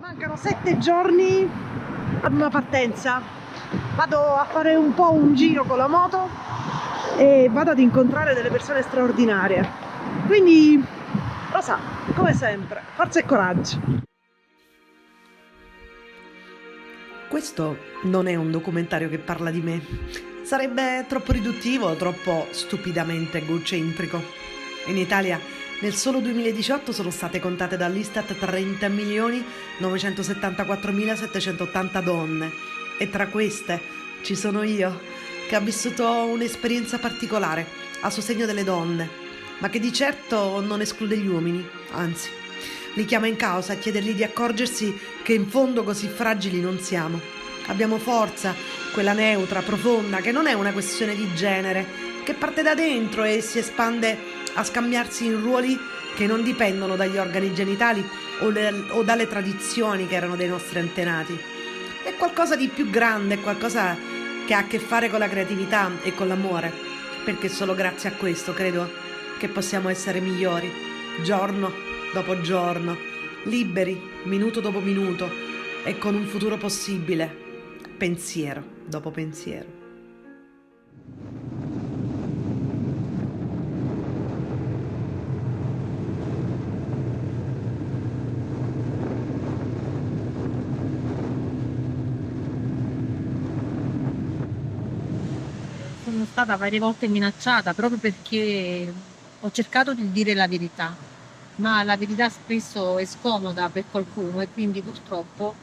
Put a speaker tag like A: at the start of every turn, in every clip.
A: Mancano 7 giorni ad una partenza. Vado a fare un po' un giro con la moto e vado ad incontrare delle persone straordinarie. Quindi, Rosa, come sempre, forza e coraggio.
B: Questo non è un documentario che parla di me. Sarebbe troppo riduttivo, troppo stupidamente egocentrico. In Italia nel solo 2018 sono state contate dall'Istat 30.974.780 donne e tra queste ci sono io, che ho vissuto un'esperienza particolare a sostegno delle donne, ma che di certo non esclude gli uomini, anzi, li chiama in causa a chiedergli di accorgersi che in fondo così fragili non siamo. Abbiamo forza, quella neutra, profonda, che non è una questione di genere, che parte da dentro e si espande a scambiarsi in ruoli che non dipendono dagli organi genitali o dalle tradizioni che erano dei nostri antenati. È qualcosa di più grande, è qualcosa che ha a che fare con la creatività e con l'amore, perché solo grazie a questo credo che possiamo essere migliori, giorno dopo giorno, liberi, minuto dopo minuto e con un futuro possibile, pensiero dopo pensiero.
C: Sono stata varie volte minacciata proprio perché ho cercato di dire la verità, ma la verità spesso è scomoda per qualcuno e quindi purtroppo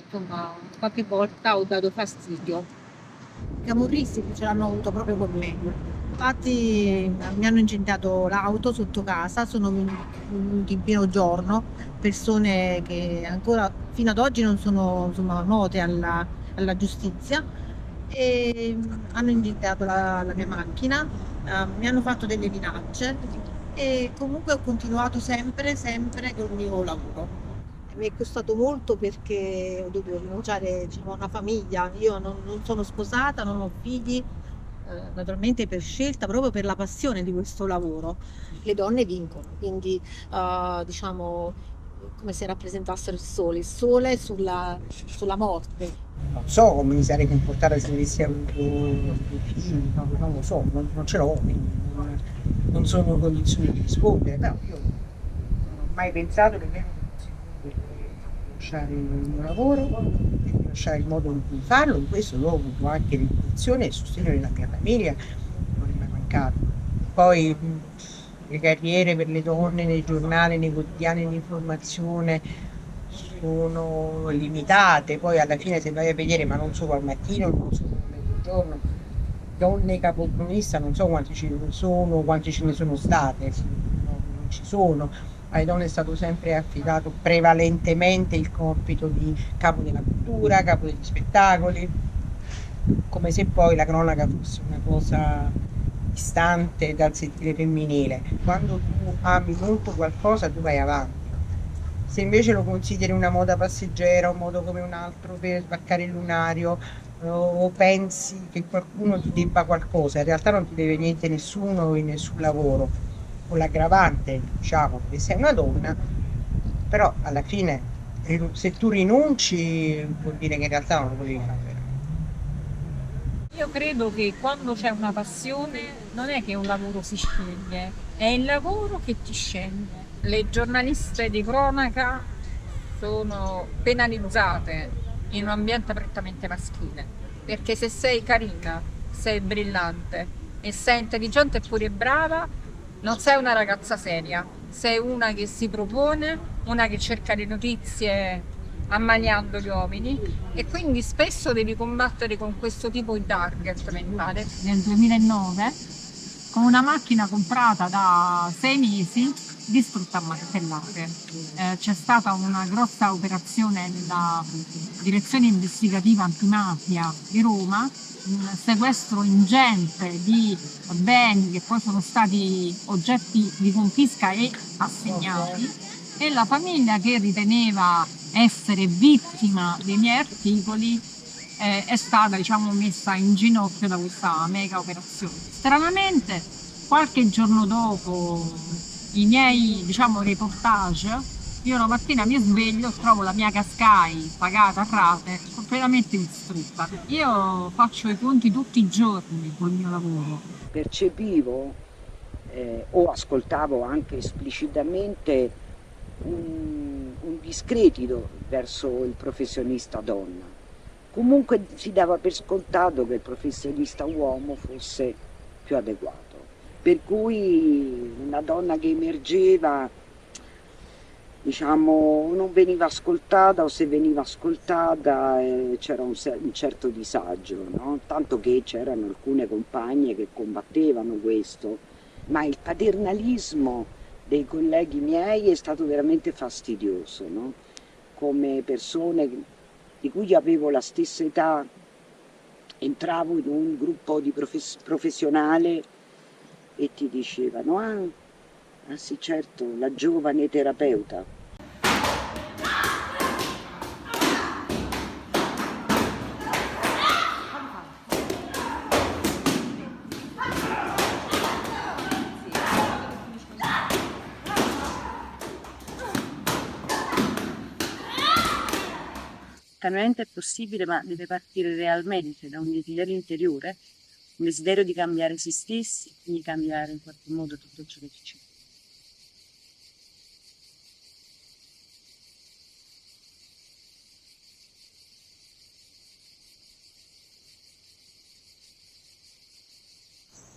C: insomma, qualche volta ho dato fastidio. I camorristi ce l'hanno avuto proprio con me. Infatti mi hanno incendiato l'auto sotto casa, sono venuti in pieno giorno persone che ancora fino ad oggi non sono insomma, note alla giustizia e hanno incendiato la mia macchina, mi hanno fatto delle minacce e comunque ho continuato sempre col mio lavoro. Mi è costato molto perché ho dovuto rinunciare, diciamo, a una famiglia. Io non sono sposata, non ho figli, naturalmente per scelta, proprio per la passione di questo lavoro. Le donne vincono, quindi diciamo come se rappresentassero il sole sulla morte.
D: Non so come mi sarei comportata se avessi avuto dei figli, non lo so, non ce l'ho, quindi non sono in condizioni di rispondere, però io non ho mai pensato che vengo di lasciare il mio lavoro, di lasciare il modo in cui farlo, in questo ho avuto anche l'educazione e il sostegno della mia famiglia, non è mai mancato. Poi le carriere per le donne nei giornali, nei quotidiani di informazione sono limitate, poi alla fine se vai a vedere, ma non solo al mattino, non solo a mezzogiorno, donne capocronista non so quanti ce ne sono, quanti ce ne sono state, non ci sono. Alle donne è stato sempre affidato prevalentemente il compito di capo della cultura, capo degli spettacoli, come se poi la cronaca fosse una cosa distante dal sentire femminile. Quando tu ami molto qualcosa tu vai avanti. Se invece lo consideri una moda passeggera, un modo come un altro per sbarcare il lunario, o pensi che qualcuno ti debba qualcosa, in realtà non ti deve niente nessuno in nessun lavoro, con l'aggravante, diciamo, che sei una donna, però alla fine se tu rinunci vuol dire che in realtà non lo potevi fare.
C: Io credo che quando c'è una passione non è che un lavoro si sceglie, è il lavoro che ti sceglie. Le giornaliste di cronaca sono penalizzate in un ambiente prettamente maschile, perché se sei carina, sei brillante e sei intelligente e pure brava, non sei una ragazza seria, sei una che si propone, una che cerca le notizie ammaliando gli uomini e quindi spesso devi combattere con questo tipo di target mentale. Nel 2009 con una macchina comprata da 6 mesi distrutta a martellate. C'è stata una grossa operazione della direzione investigativa antimafia di Roma, un sequestro ingente di beni che poi sono stati oggetti di confisca e assegnati, e la famiglia che riteneva essere vittima dei miei articoli è stata, diciamo, messa in ginocchio da questa mega operazione. Stranamente qualche giorno dopo i miei, diciamo, reportage Io una mattina mi sveglio, trovo la mia Qashqai pagata a rate, completamente distrutta. Io faccio i conti tutti i giorni col mio lavoro.
E: Percepivo o ascoltavo anche esplicitamente un discredito verso il professionista donna. Comunque si dava per scontato che il professionista uomo fosse più adeguato. Per cui una donna che emergeva, diciamo, non veniva ascoltata, o se veniva ascoltata c'era un certo disagio, no? Tanto che c'erano alcune compagne che combattevano questo, ma il paternalismo dei colleghi miei è stato veramente fastidioso, no? Come persone di cui io avevo la stessa età, entravo in un gruppo di professionale e ti dicevano: ah sì, certo, la giovane terapeuta.
F: Il cambiamento è possibile, ma deve partire realmente da un desiderio interiore, un desiderio di cambiare se stessi, quindi cambiare in qualche modo tutto ciò che ci circonda.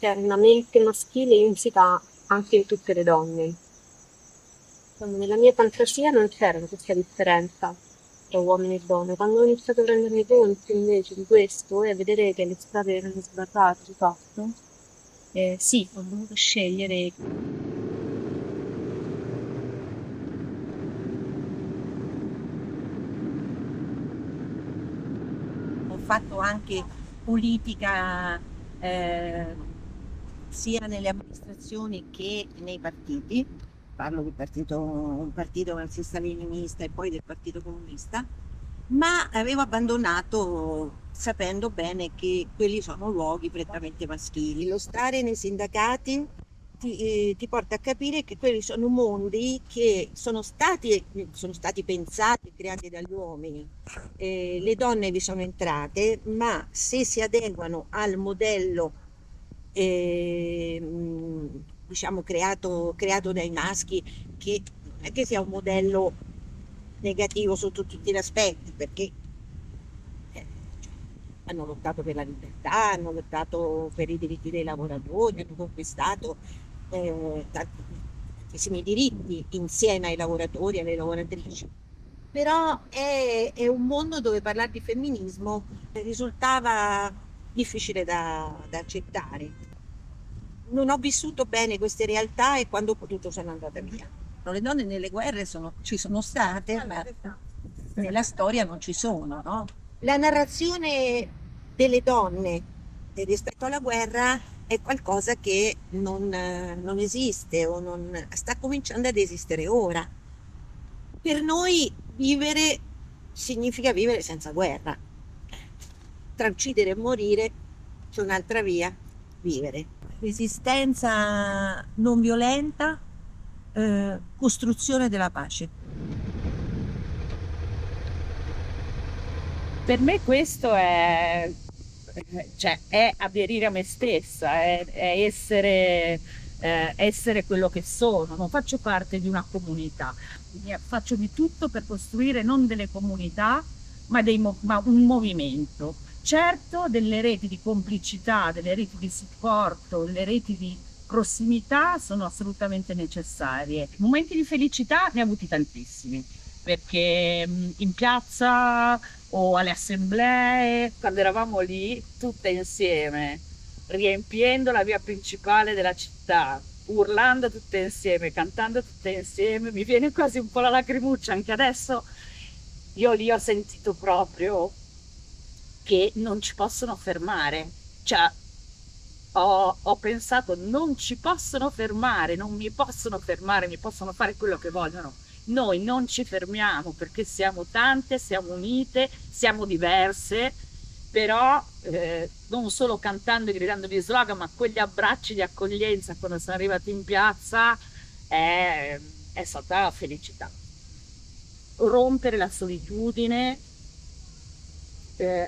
G: C'è una mente maschile insita anche in tutte le donne. Nella mia fantasia non c'era questa differenza tra uomini e donne. Quando ho iniziato a rendermi conto invece di questo e a vedere che le strade erano sbarrate di fatto, sì, ho dovuto scegliere.
H: Ho fatto anche politica sia nelle amministrazioni che nei partiti. Parlo del un partito marxista-leninista e poi del Partito Comunista, ma avevo abbandonato sapendo bene che quelli sono luoghi prettamente maschili. Lo stare nei sindacati ti porta a capire che quelli sono mondi che sono stati pensati e creati dagli uomini. Le donne vi sono entrate, ma se si adeguano al modello diciamo creato dai maschi, che non è che sia un modello negativo sotto tutti gli aspetti, perché hanno lottato per la libertà, hanno lottato per i diritti dei lavoratori, hanno conquistato tantissimi diritti insieme ai lavoratori e alle lavoratrici. Però è un mondo dove parlare di femminismo risultava difficile da accettare. Non ho vissuto bene queste realtà e quando ho potuto sono andata via. Le donne nelle guerre ci sono state, ma nella storia non ci sono, no? La narrazione delle donne rispetto alla guerra è qualcosa che non esiste o sta cominciando ad esistere ora. Per noi vivere significa vivere senza guerra. Tra uccidere e morire c'è un'altra via, vivere. Resistenza non violenta, costruzione della pace.
C: Per me questo è aderire a me stessa, è essere quello che sono. Non faccio parte di una comunità, faccio di tutto per costruire non delle comunità, ma un movimento. Certo, delle reti di complicità, delle reti di supporto, delle reti di prossimità sono assolutamente necessarie. Momenti di felicità ne ho avuti tantissimi, perché in piazza o alle assemblee, quando eravamo lì tutte insieme, riempiendo la via principale della città, urlando tutte insieme, cantando tutte insieme, mi viene quasi un po' la lacrimuccia anche adesso. Io lì ho sentito proprio che non ci possono fermare, cioè ho pensato non ci possono fermare, non mi possono fermare, mi possono fare quello che vogliono. Noi non ci fermiamo perché siamo tante, siamo unite, siamo diverse, però non solo cantando e gridando gli slogan, ma quegli abbracci di accoglienza quando sono arrivati in piazza è stata felicità.
F: rompere la solitudine,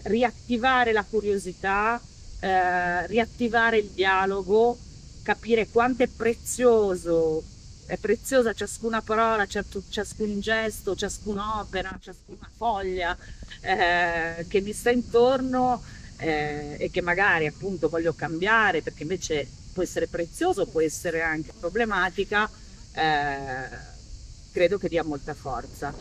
F: riattivare la curiosità, riattivare il dialogo, capire quanto è preziosa ciascuna parola, ciascun gesto, ciascun'opera, ciascuna foglia che mi sta intorno e che magari appunto voglio cambiare perché invece può essere prezioso, può essere anche problematica, credo che dia molta forza.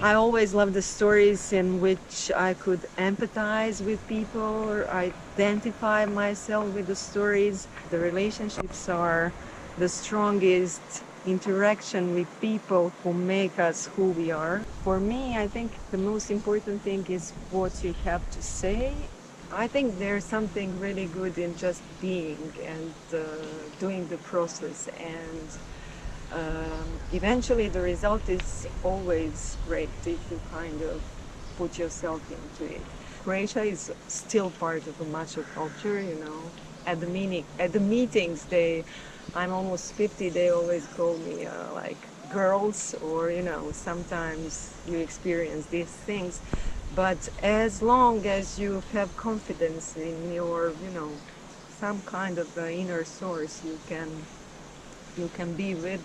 I: I always loved the stories in which I could empathize with people or identify myself with the stories. The relationships are the strongest interaction with people who make us who we are. For me, I think the most important thing is what you have to say. I think there's something really good in just being and doing the process, and eventually the result is always great if you kind of put yourself into it. Croatia is still part of the macho culture, you know. At the meetings, I'm almost 50, they always call me like girls, or you know, sometimes you experience these things. But as long as you have confidence in your, you know, some kind of inner source you can be with,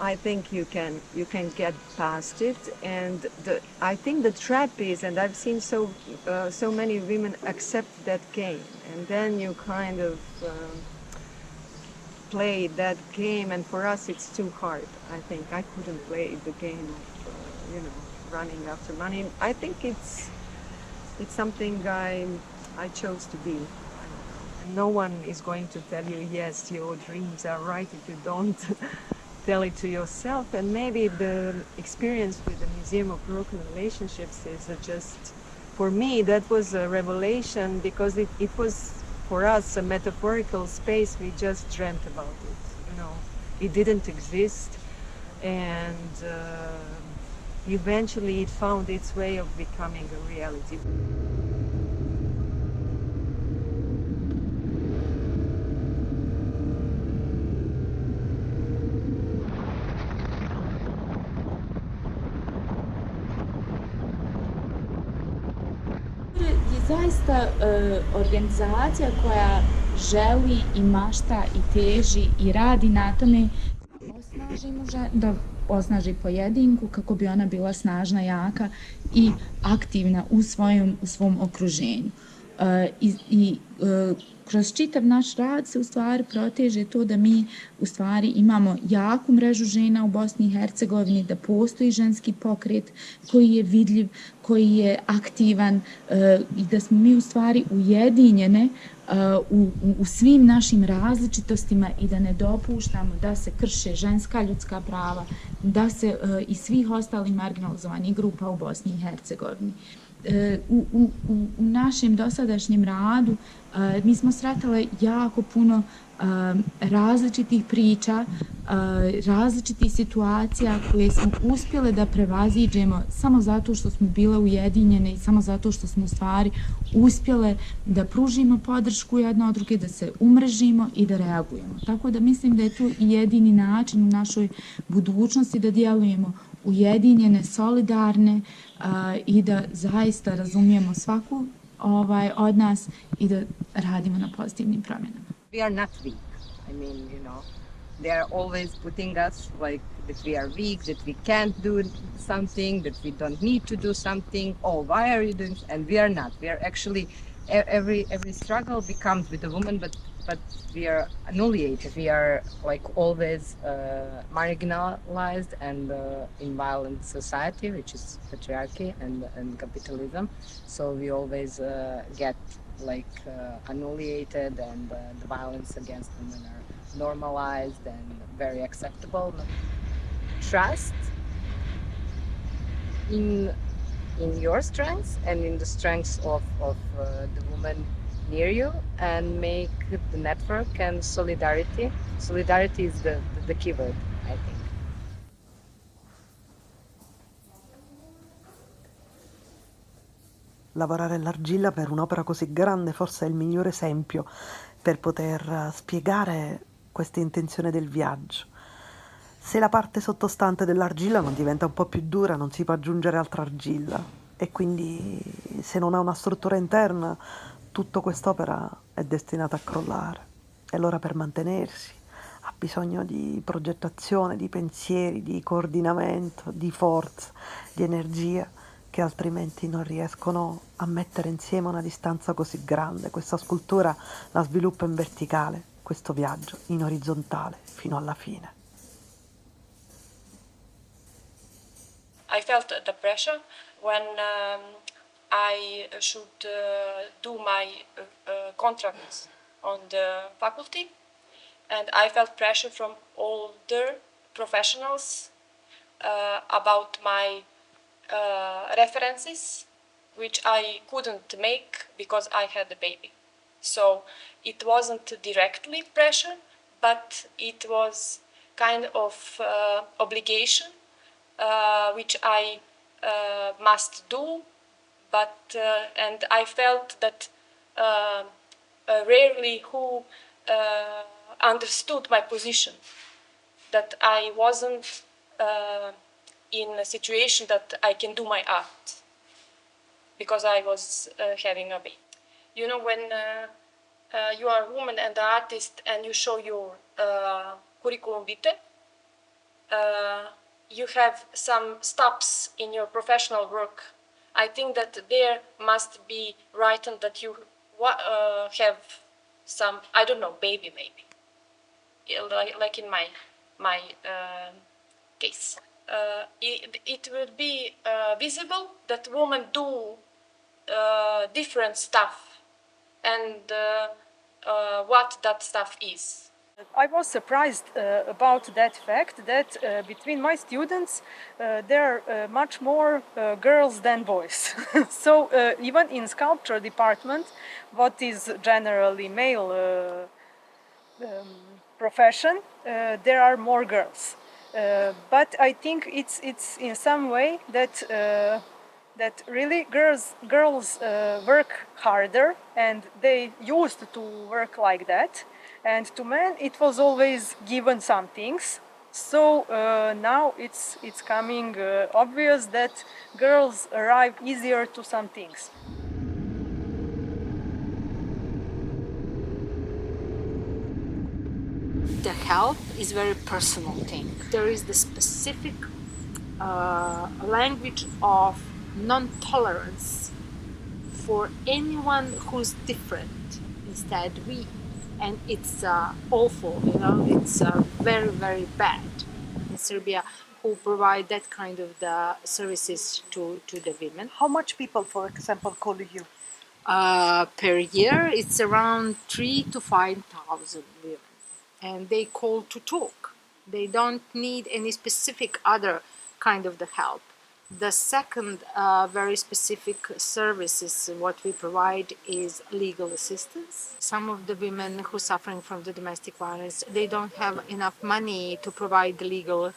I: I think you can get past it. And I think the trap is, and I've seen so many women accept that game, and then you kind of play that game, and for us it's too hard. I think I couldn't play the game of you know, running after money. I think it's something I chose to be. No one is going to tell you, yes, your dreams are right if you don't tell it to yourself. And maybe the experience with the Museum of Broken Relationships is just, for me, that was a revelation, because it was for us a metaphorical space. We just dreamt about it, you know. It didn't exist, and eventually it found its way of becoming a reality.
J: Je zaista organizacija koja želi i mašta i teži i radi na tome da osnaži pojedinku kako bi ona bila snažna, jaka i aktivna u svom okruženju. Kroz čitav naš rad se u stvari proteže to da mi u stvari imamo jaku mrežu žena u Bosni i Hercegovini, da postoji ženski pokret koji je vidljiv, koji je aktivan i da smo mi u stvari ujedinjene u svim našim različitostima i da ne dopuštamo da se krše ženska ljudska prava, da se i svih ostalih marginalizovanih grupa u Bosni i Hercegovini. U našem dosadašnjem radu mi smo sretale jako puno različitih priča, različitih situacija koje smo uspjele da prevaziđemo samo zato što smo bile ujedinjene i samo zato što smo u stvari uspjele da pružimo podršku jedna od druge, da se umrežimo i da reagujemo. Tako da mislim da je to i jedini način u našoj budućnosti da djelujemo ujedinjene, solidarne i da zaista razumijemo svaku od nas i da radimo na pozitivnim promjenama.
K: We are not weak. I mean, you know, they are always putting us like that we are weak, that we can't do something, that we don't need to do something. Oh, why are you doing? And we are not. We are actually every struggle becomes with a woman, but we are annihilated. We are like always marginalized and in violent society, which is patriarchy and capitalism. So we always get like annihilated, and the violence against women are normalized and very acceptable. Trust in in your strengths and in the strengths of the woman near you, and make the network and solidarity. Solidarity is the key word, I think.
B: Lavorare all'argilla per un'opera così grande forse è il migliore esempio per poter spiegare questa intenzione del viaggio. Se la parte sottostante dell'argilla non diventa un po' più dura, non si può aggiungere altra argilla, e quindi se non ha una struttura interna, tutta quest'opera è destinata a crollare. E allora per mantenersi ha bisogno di progettazione, di pensieri, di coordinamento, di forza, di energia, che altrimenti non riescono a mettere insieme una distanza così grande. Questa scultura la sviluppa in verticale, questo viaggio in orizzontale fino alla fine.
L: I felt the pressure when I should do my contracts on the faculty, and I felt pressure from older professionals about my references, which I couldn't make because I had a baby. So it wasn't directly pressure, but it was kind of obligation which I must do, but and I felt that rarely who understood my position, that I wasn't in a situation that I can do my art because I was having a baby. You know, when you are a woman and an artist and you show your curriculum vitae, you have some stops in your professional work. I think that there must be written that you have some, I don't know, baby maybe, like in my case. It will be visible that women do different stuff, and what that stuff is.
C: I was surprised about that fact that between my students there are much more girls than boys. So even in sculpture department, what is generally male profession, there are more girls. But I think it's in some way that that really girls work harder, and they used to work like that. And to men, it was always given some things. So now it's coming obvious that girls arrive easier to some things.
M: The help is very personal thing. There is the specific language of non-tolerance for anyone who's different. Instead, we. And it's awful, you know, it's very, very bad in Serbia who provide that kind of the services to the women.
B: How much people, for example, call you?
M: Per year, it's around 3,000 to 5,000 women. And they call to talk. They don't need any specific other kind of the help. The second very specific services what we provide is legal assistance. Some of the women who are suffering from the domestic violence, they don't have enough money to provide the legal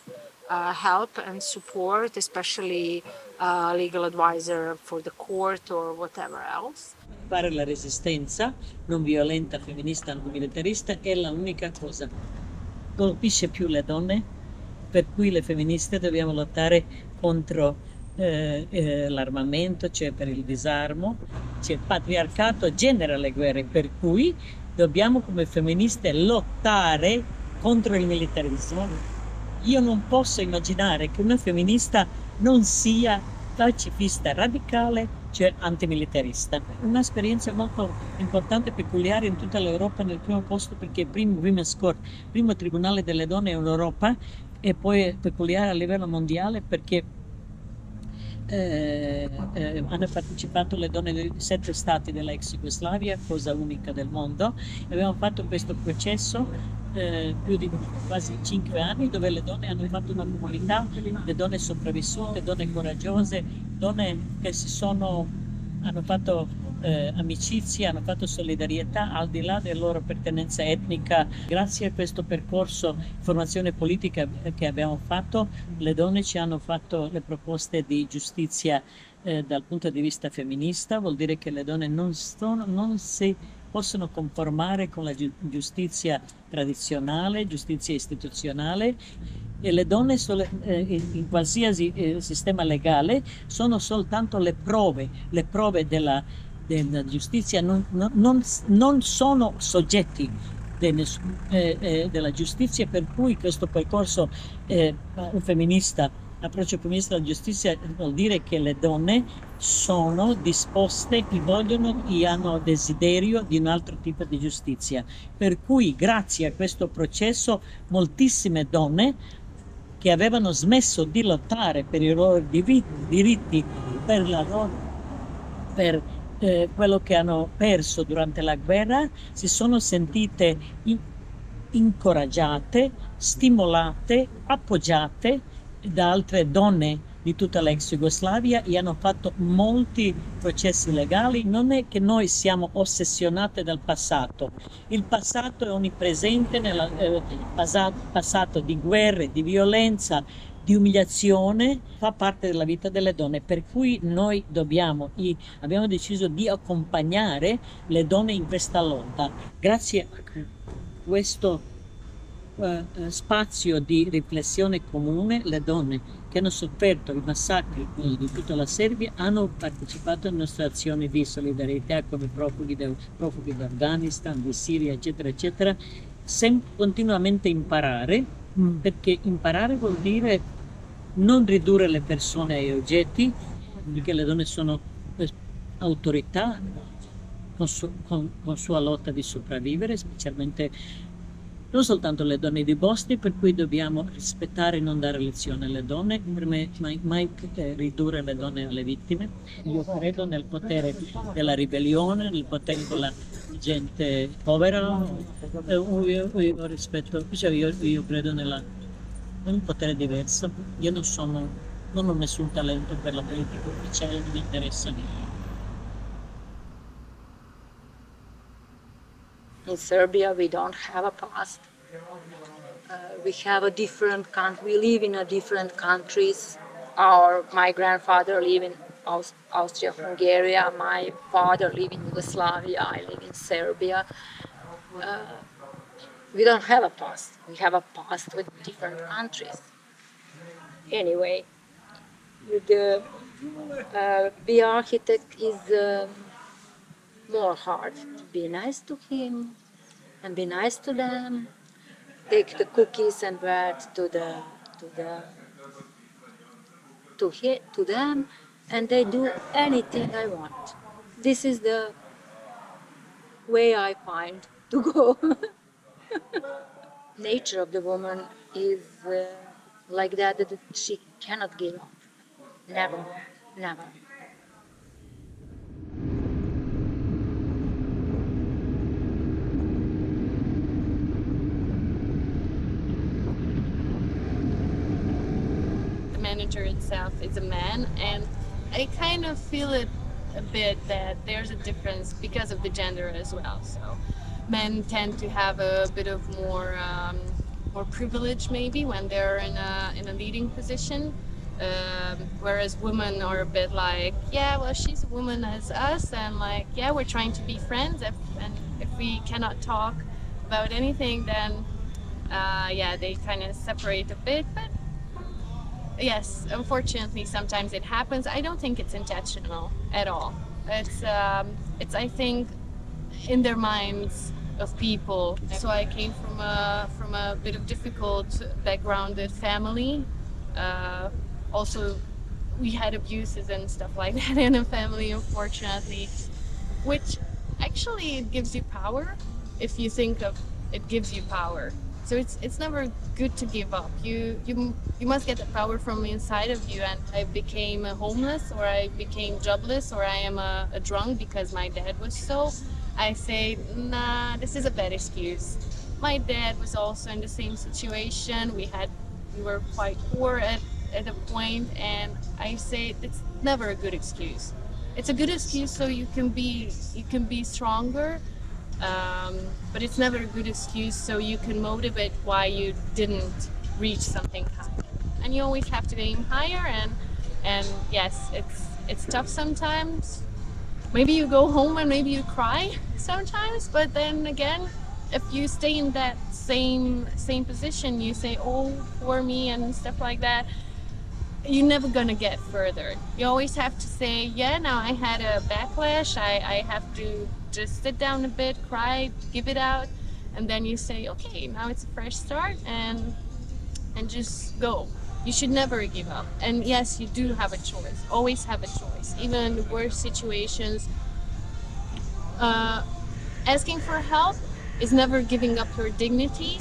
M: help and support, especially legal advisor for the court or whatever else.
N: Fare la resistenza non violenta, femminista, antimilitarista è l'unica cosa. Colpisce più le donne, per cui le femministe dobbiamo lottare contro l'armamento, cioè per il disarmo, cioè il patriarcato genera le guerre, per cui dobbiamo come femministe lottare contro il militarismo. Io non posso immaginare che una femminista non sia pacifista radicale, cioè antimilitarista. Un'esperienza molto importante e peculiare in tutta l'Europa, nel primo posto perché il primo Women's Court, primo tribunale delle donne in Europa, e poi peculiare a livello mondiale perché hanno partecipato le donne dei 7 stati della ex Jugoslavia, cosa unica del mondo. Abbiamo fatto questo processo più di quasi 5 anni, dove le donne hanno fatto una comunità, le donne sopravvissute, donne coraggiose, donne che hanno fatto amicizia, hanno fatto solidarietà al di là della loro appartenenza etnica. Grazie a questo percorso di formazione politica che abbiamo fatto, le donne ci hanno fatto le proposte di giustizia dal punto di vista femminista. Vuol dire che le donne non si possono conformare con la giustizia tradizionale, giustizia istituzionale, e le donne in qualsiasi sistema legale sono soltanto le prove della giustizia, non sono soggetti della giustizia, per cui questo percorso approccio femminista alla giustizia vuol dire che le donne sono disposte, hanno desiderio di un altro tipo di giustizia, per cui grazie a questo processo moltissime donne che avevano smesso di lottare per i loro diritti, per quello che hanno perso durante la guerra, si sono sentite incoraggiate, stimolate, appoggiate da altre donne di tutta l'ex Jugoslavia, e hanno fatto molti processi legali. Non è che noi siamo ossessionate dal passato, il passato è onnipresente nel passato di guerre, di violenza, di umiliazione, fa parte della vita delle donne, per cui noi abbiamo deciso di accompagnare le donne in questa lotta. Grazie a questo spazio di riflessione comune, le donne che hanno sofferto i massacri di tutta la Serbia hanno partecipato alle nostre azioni di solidarietà come profughi d'Afghanistan, di Siria, eccetera, eccetera, continuamente imparare, perché imparare vuol dire non ridurre le persone ai oggetti, perché le donne sono autorità con sua lotta di sopravvivere, specialmente non soltanto le donne di Bosnia, per cui dobbiamo rispettare e non dare lezione alle donne, per me mai ridurre le donne alle vittime. Io credo nel potere della ribellione, nel potere della gente povera, io rispetto, cioè io credo nel potere diverso. Io non ho nessun talento per la politica ufficiale, non mi interessa niente.
O: In Serbia, we don't have a past. We have a different country. We live in a different countries. My grandfather lived in Austria-Hungary. My father lived in Yugoslavia. I live in Serbia. We don't have a past. We have a past with different countries. Anyway, the be architect is more hard. Be nice to him and be nice to them. Take the cookies and bread to them, and they do anything I want. This is the way I find to go. Nature of the woman is like that she cannot give up. Never, never.
L: The manager itself is a man, and I kind of feel it a bit that there's a difference because of the gender as well. So men tend to have a bit of more privilege maybe when they're in a leading position, whereas women are a bit like, yeah, well, she's a woman as us, and like, yeah, we're trying to be friends, and if we cannot talk about anything, then yeah, they kind of separate a bit. But yes, unfortunately, sometimes it happens. I don't think it's intentional at all. It's I think in their minds of people. So I came from a bit of difficult backgrounded family. Also, we had abuses and stuff like that in the family, unfortunately, which actually it gives you power. If you think of it, gives you power.
P: So it's never good to give up. You must get the power from inside of you. And I became homeless, or I became jobless, or I am a drunk because my dad was so. I say, nah, this is a bad excuse. My dad was also in the same situation. We were quite poor at a point, and I say it's never a good excuse. It's a good excuse so you can be stronger. But it's never a good excuse so you can motivate why you didn't reach something high. And you always have to aim higher, and yes, it's tough sometimes. Maybe you go home and maybe you cry sometimes, but then again, if you stay in that same position, you say, oh, poor me and stuff like that, you're never gonna get further. You always have to say, yeah, now I had a backlash, I have to just sit down a bit, cry, give it out, and then you say, okay, now it's a fresh start, and just go. You should never give up. And yes, you do have a choice, always have a choice, even in the worst situations. Asking for help is never giving up your dignity.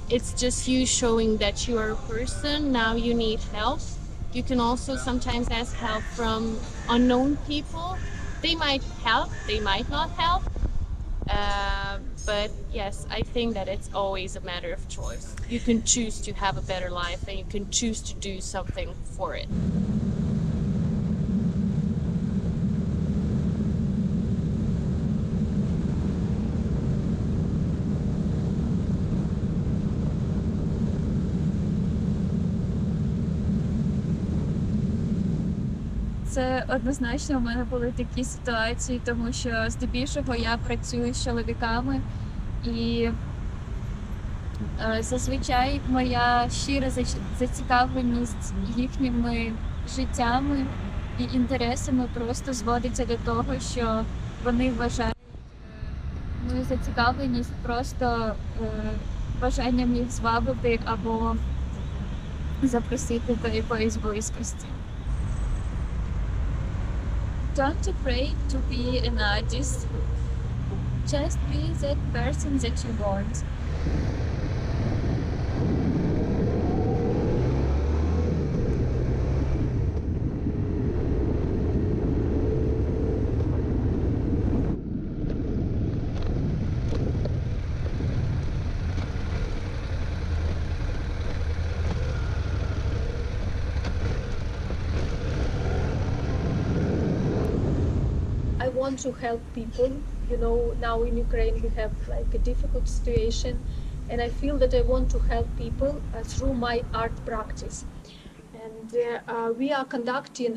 P: It's just you showing that you are a person, now you need help. You can also sometimes ask help from unknown people. They might help, they might not help. But yes, I think that it's always a matter of choice. You can choose to have a better life, and you can choose to do something for it.
Q: Це однозначно в мене були такі ситуації, тому що здебільшого я працюю з чоловіками, і зазвичай моя щира зацікавленість їхніми життями і інтересами просто зводиться до того, що вони вважають мою зацікавленість просто бажанням їх звабити або запросити до якоїсь близькості. Don't afraid to be an artist. Just be that person that you want.
R: I want to help people. You know, now in Ukraine we have like a difficult situation, and I feel that I want to help people through my art practice. And we are conducting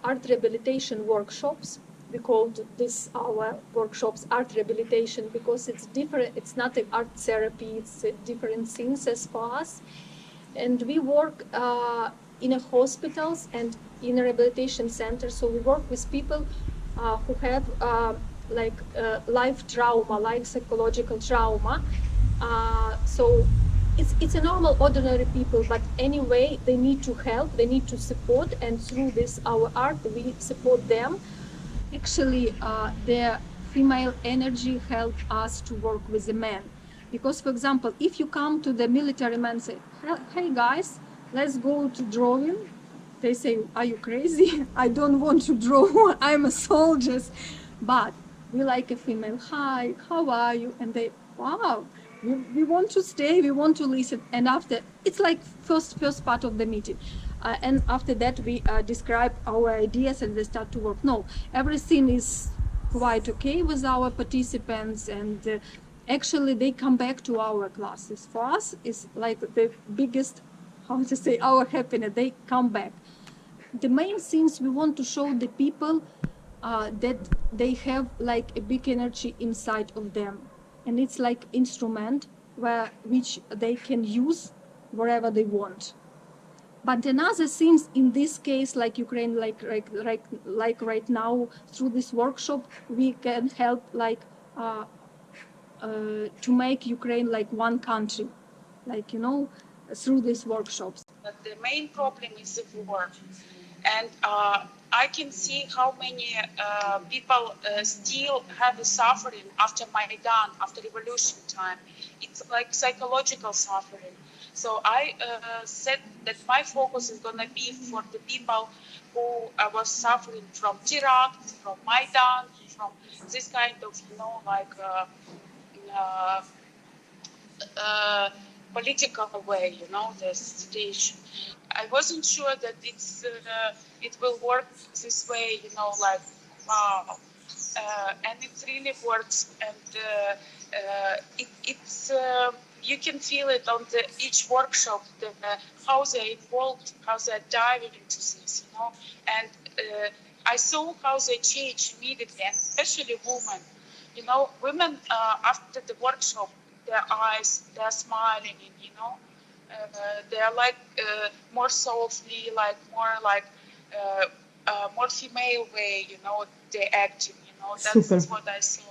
R: art rehabilitation workshops. We called this our workshops art rehabilitation because it's different. It's not an art therapy. It's different things as for us. And we work in a hospitals and in a rehabilitation center. So we work with people who have life trauma, like psychological trauma. So it's a normal, ordinary people, but anyway, they need to help, they need to support, and through this, our art, we support them. Actually, their female energy help us to work with the men. Because, for example, if you come to the military man and say, hey guys, let's go to drawing, they say, are you crazy? I don't want to draw, I'm a soldier. But we like a female, hi, how are you? And they, wow, we want to stay, we want to listen. And after, it's like first part of the meeting. And after that, we describe our ideas and they start to work. No, everything is quite okay with our participants, and actually they come back to our classes. For us, it's like the biggest, how to say, our happiness, they come back. The main things we want to show the people that they have like a big energy inside of them, and it's like instrument which they can use wherever they want. But another things in this case, like Ukraine, like right now through this workshop, we can help like to make Ukraine like one country, like, you know, through these workshops.
F: But the main problem is the war.
S: And I can see how many people still have a suffering after Maidan, after revolution time. It's like psychological suffering. So I said that my focus is going to be for the people who was suffering from terrorist, from Maidan, from this kind of, political way, the situation. I wasn't sure that it will work this way, wow. And it really works, and it's you can feel it on each workshop, how they evolved, how they diving into this, and I saw how they change immediately, and especially women. Women after the workshop, their eyes, they're smiling, and they're like more softly, more female way, they're acting, that's
A: Super.
S: what I saw.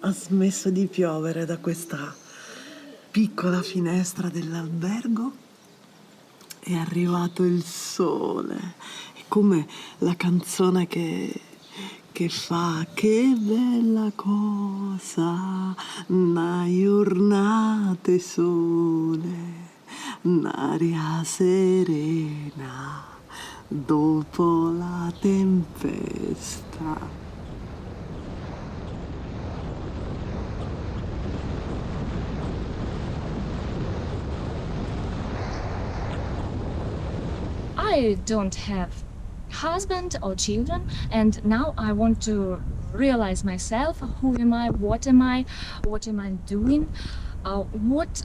B: Ha smesso di piovere da questa piccola finestra dell'albergo, è arrivato il sole, è come la canzone che fa che bella cosa, una giornata sole, un'aria serena dopo la tempesta.
Q: I don't have husband or children, and now I want to realize myself. Who am I? What am I? What am I doing? What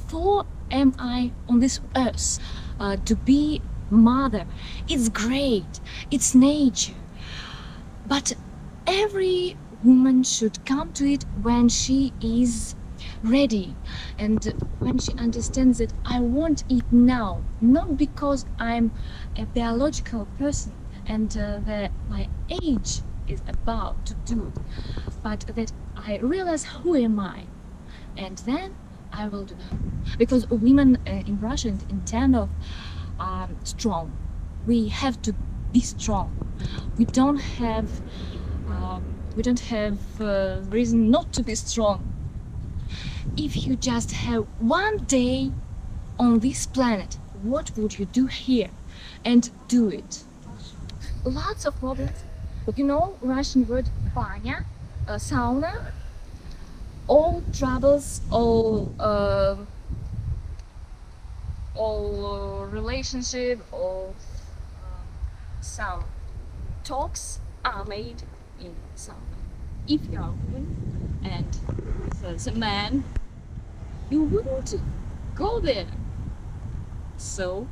Q: for am I on this earth? To be mother. It's great. It's nature. But every woman should come to it when she is ready, and when she understands that I want it now, not because I'm a biological person and that my age is about to do it, but that I realize who am I, and then I will do it. Because women in Russia in terms of strong, we have to be strong. We don't have reason not to be strong. If you just have one day on this planet, what would you do here? And do it. Lots of problems. Russian word banya, sauna, all troubles, all relationship, all some talks are made in sauna. If you are a woman and as a man, you wouldn't go there, so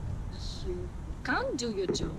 Q: you can't do your job.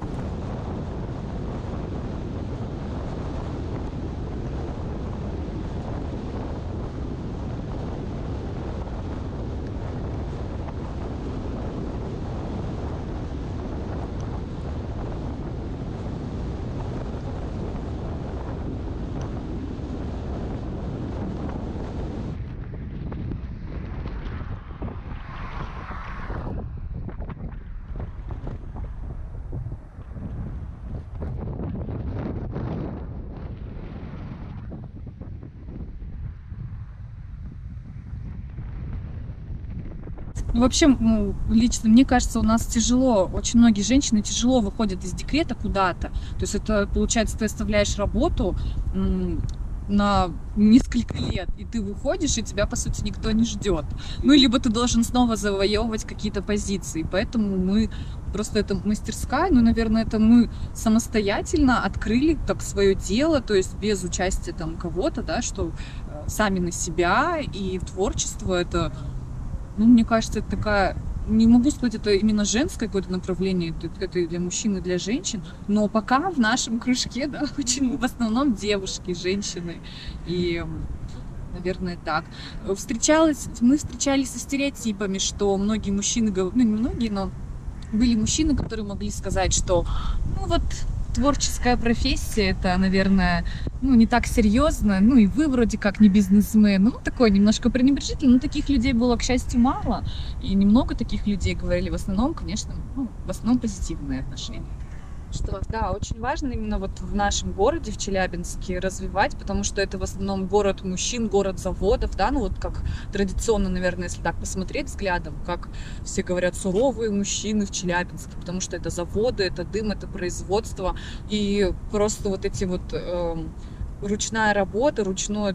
T: Вообще, лично мне кажется, у нас тяжело, очень многие женщины тяжело выходят из декрета куда-то. То есть это, получается, ты оставляешь работу на несколько лет, и ты выходишь, и тебя, по сути, никто не ждет. Либо ты должен снова завоевывать какие-то позиции. Поэтому мы просто, это мастерская, наверное, это мы самостоятельно открыли так свое дело, то есть без участия там кого-то, да, что сами на себя, и творчество это, мне кажется, это такая не могу сказать, это именно женское какое-то направление, это и для мужчин, и для женщин, но пока в нашем кружке, да, очень в основном девушки, женщины, и, наверное, так. Мы встречались со стереотипами, что многие мужчины, ну не многие, но были мужчины, которые могли сказать, что, ну вот, творческая профессия, это, наверное, ну, не так серьезно, ну, и вы вроде как не бизнесмен, ну, такое немножко пренебрежительно, но таких людей было, к счастью, мало, и немного таких людей говорили, в основном, конечно, ну, в основном позитивные отношения. Что, да, очень важно именно вот в нашем городе, в Челябинске, развивать, потому что это в основном город мужчин, город заводов, да, ну вот как традиционно, наверное, если так посмотреть взглядом, как все говорят, суровые мужчины в Челябинске, потому что это заводы, это дым, это производство, и просто вот эти вот ручная работа, ручной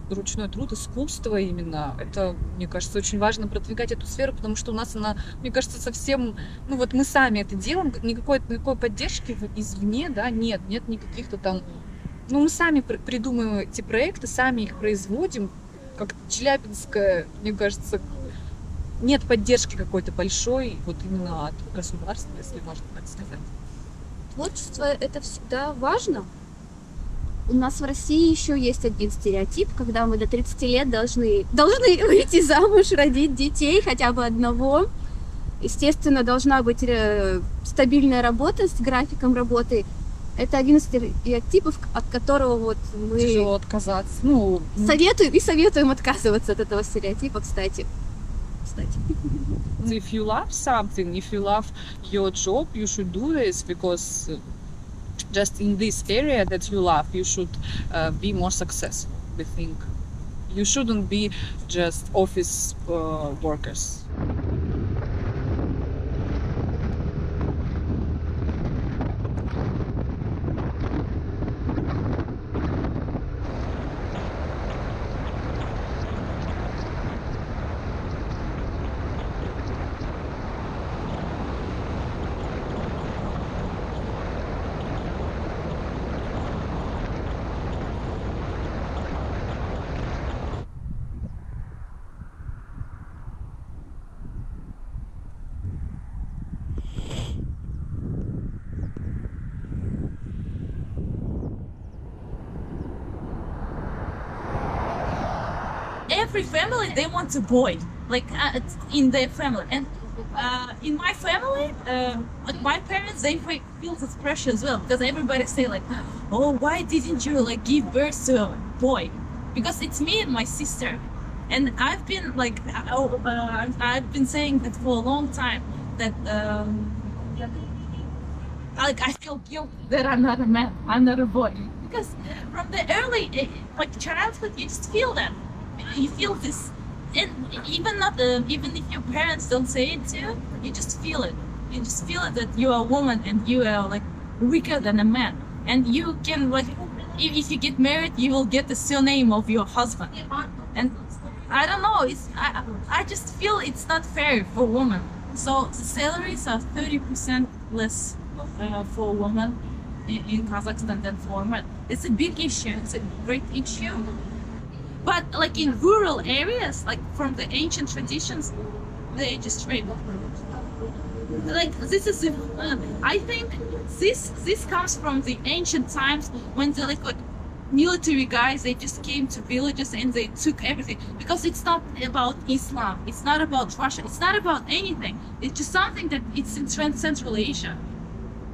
T: труд, искусство именно, это, мне кажется, очень важно продвигать эту сферу, потому что у нас она, мне кажется, совсем, ну вот мы сами это делаем, никакой поддержки извне, да, нет никаких-то там, ну мы сами придумываем эти проекты, сами их производим, как Челябинская, мне кажется, нет поддержки какой-то большой, вот именно от государства, если можно так сказать.
U: Творчество — это всегда важно. У нас в России еще есть один стереотип, когда мы до 30 лет должны выйти замуж, родить детей, хотя бы одного. Естественно, должна быть стабильная работа с графиком работы. Это один из стереотипов, от которого вот мы...
T: Тяжело отказаться. Ну...
U: Советуем отказываться от этого стереотипа, кстати.
T: If you love something, if you love your job, you should do this, because just in this area that you love, you should be more successful, I think. You shouldn't be just office workers.
V: Every family, they want a boy, like in their family, and in my family, like my parents, they feel this pressure as well, because everybody say like, oh, why didn't you like give birth to a boy? Because it's me and my sister, and I've been like, I've been saying that for a long time, that like I feel guilt that I'm not a man, I'm not a boy, because from the early like childhood, you just feel that. You feel this, and even if your parents don't say it to you, you just feel it. You just feel it that you are a woman and you are like weaker than a man, and you can like, if you get married, you will get the surname of your husband. And I don't know, I just feel it's not fair for women. So the salaries are 30% less for women in Kazakhstan than for men. It's a big issue. It's a great issue. But like in rural areas, like from the ancient traditions, they just rape. Like this is, I think this comes from the ancient times when the like military guys, they just came to villages and they took everything, because it's not about Islam, it's not about Russia, it's not about anything. It's just something that it's in Central Asia,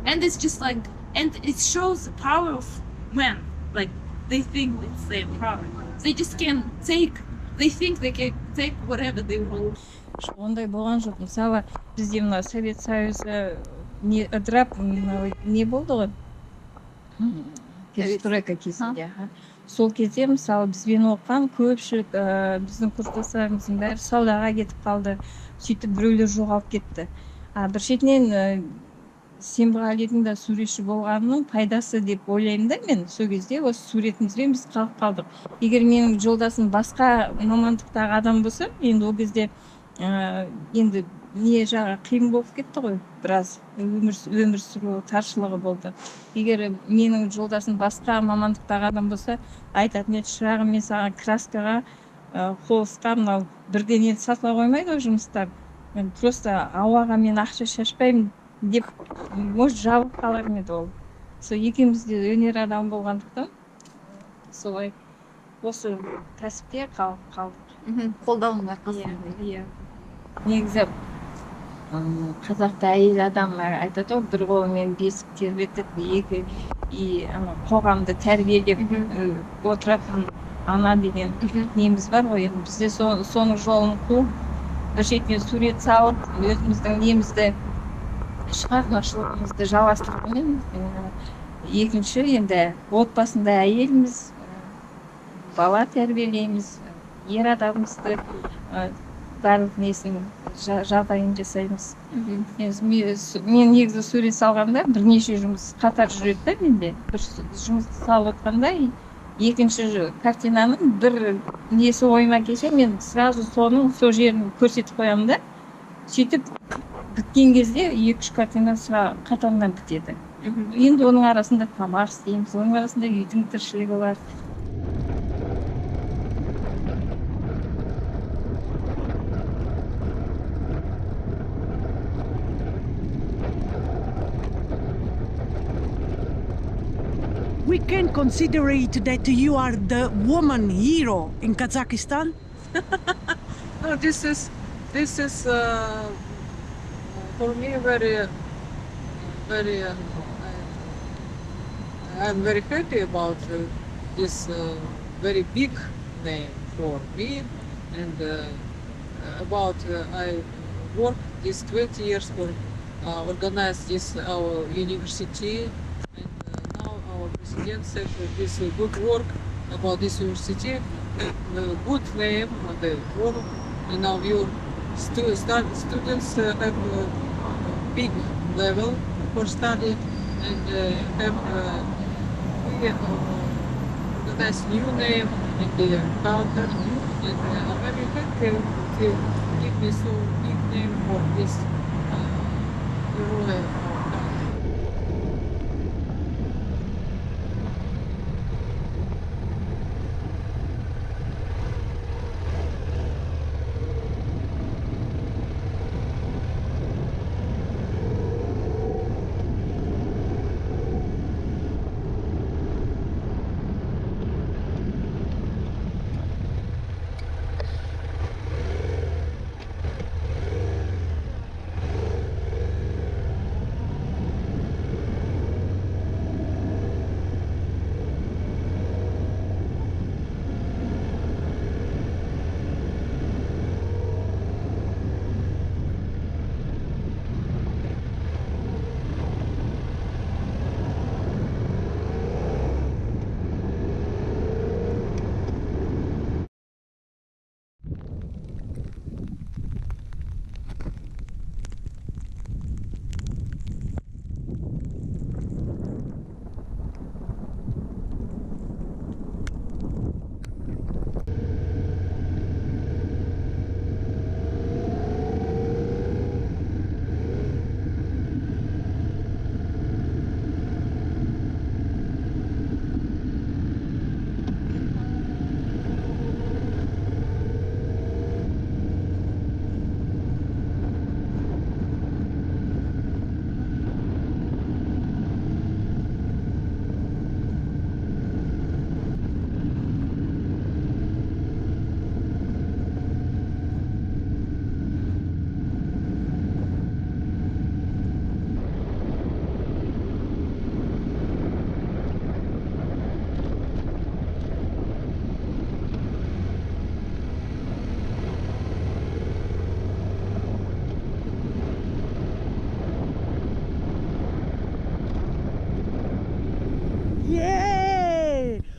V: and it's just like, and it shows the power of men. Like they think it's their power. They just can take, they think they can take whatever they want.
W: Ондай болған жоқ. Мысалы, бізде мына Совет Союзы ыдырап не болды ғой? Перестройка кезінде. Сол кезде, мысалы, бізбен оқыған көпшілік біздің курстастарымыздың бәрі саудаға кетіп қалды. Сөйтіп біреулер жоғалып кетті. Бір шетінен Сембағалидың да суретші болғанының пайдасы деп ойлаймын да мен. Сол кезде осы суретімізбен біз қалып қалдық. Егер менің жолдасым басқа мамандықтағы адам болса, енді ол кезде енді не жағы қиын болып кетті ғой, біраз өмір сүру таршылығы болды. Егер менің жолдасым басқа мамандықтағы адам болса, айтатын еді, шырағым, мен саған краскаға, қолысқа мынау бірден енді сатыла қоймайды ғой жұмыстар. мен просто ауаға мен ақша шашпаймын деп может жабылып қалар ма еді ол. Сол екеуміз де өнер адамы болғандықтан солай осы кәсіпте қалдық.
U: Қолдауының арқасында.
W: Иә. Негізі қазақта әйел адамдар айтады ғой, бір қолымен бесік тербетіп, екі қоғамды тәрбиелеп отыратын ана деген неміз бар ғой. Бізде соның жолын қуып, бір шетінен сурет салып, өзіміздің немізді шығармашылығымызды жалғастырумен, екінші енді отбасында әйеліміз, бала тәрбиелейміз, ер адамымызды барлық несін жағдайын жасаймыз. Мен негізі сурет салғанда бірнеше жұмыс қатар жүреді да менде. Бір жұмысты салып отқанда, екінші картинаның бір несі ойыма келсе, мен сразу соның сол жерін көрсетіп қоямын да, сөйтіп біткен кезде 2-3 картина қатарынан бітеді. Енді оның арасында тамақ істейміз, оның арасында үйдің тіршілігі бар.
A: We can consider it that you are the woman hero in Kazakhstan?
I: No, this is for me very I'm very happy about this very big name for me, and about I work these 20 years for organize this our university, and now our president said this good work about this university, good name on the world, and now your students have a big level for study, and have organize new name in the culture, and I'm very happy to give me so big name for this role.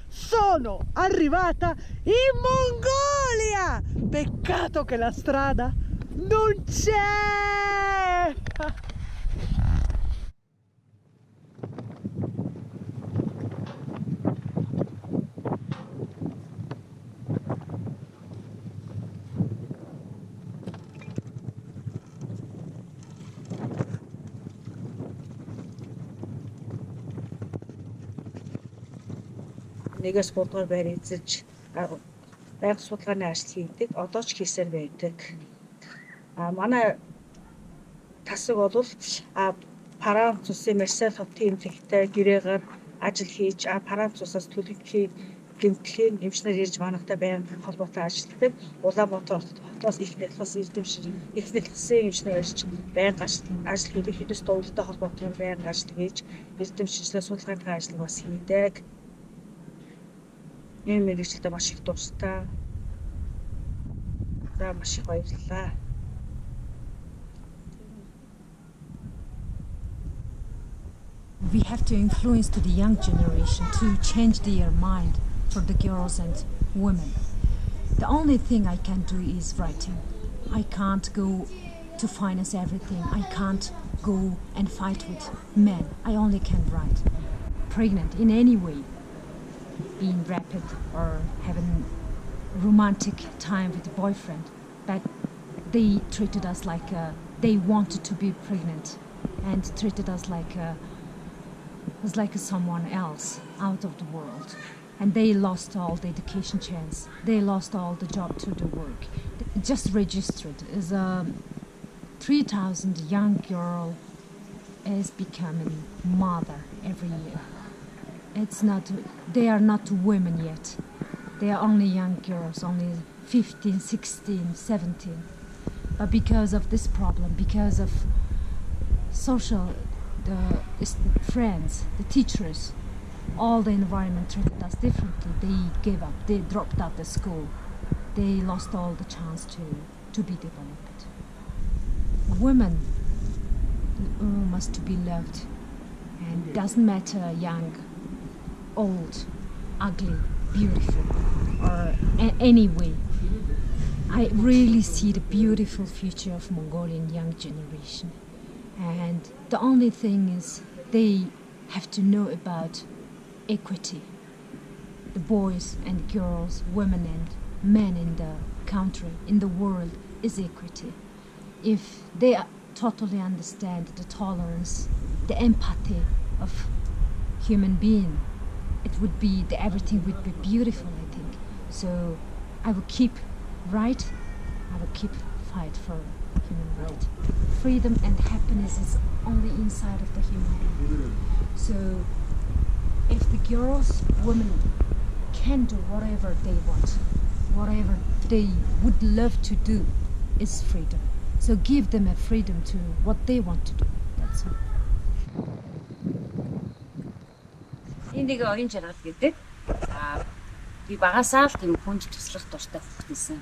A: Sono arrivata in Mongolia! Peccato che la strada non c'è!
H: Нэгээс 3 дугаар байр эзэж байгаль судлааны ажил хийдэг. Одоо ч хийсээр байдаг.
D: манай тасаг бол Франц улсын Марсель хотын эмнэлэгтэй гэрээгээр ажил хийж Франц улсаас төлөвлөхийн гэмтлийн эмчнэр ирж манайтай байнга холбоотой ажилладаг. Улаанбаатар хотоос их нэрлсэн эмчнэр ирж байнга ажил хийдэг. Хэдээс дуулалттай холбоотой байнга ажил хийж эрдэмтчилээ судалгааны ажил бас хийдэг. Ийм мэргэжилтэд маш их дуртай. За маш их баярлалаа.
E: We have to influence to the young generation to change their mind for the girls and women. The only thing I can do is writing. I can't go to finance everything. I can't go and fight with men. I only can write. Pregnant in any way, being rapid or having romantic time with a boyfriend, but they treated us like they wanted to be pregnant and treated us like was like someone else out of the world, and they lost all the education chance. They lost all the job to do work. Just registered as a 3,000 young girl is becoming mother every year. It's not. They are not women yet. They are only young girls, only 15, 16, 17. But because of this problem, because of social. The friends, the teachers, all the environment treated us differently. They gave up. They dropped out of school. They lost all the chance to be developed. Women must be loved, and it doesn't matter young, old, ugly, beautiful, or any way. I really see the beautiful future of Mongolian young generation. And the only thing is they have to know about equity. The boys and girls, women and men in the country, in the world is equity. If they totally understand the tolerance, the empathy of human being, it would be, everything would be beautiful, I think. So I will keep right, I will keep fight for human right. Freedom and happiness is only inside of the human being. So if the girls, women can do whatever they want, whatever they would love to do is freedom. So give them a freedom to what they want to do. That's all.
G: Энийг оюун жаргал гэдэг. Би багасаа л тийм хүнд туслах дуртай байсан.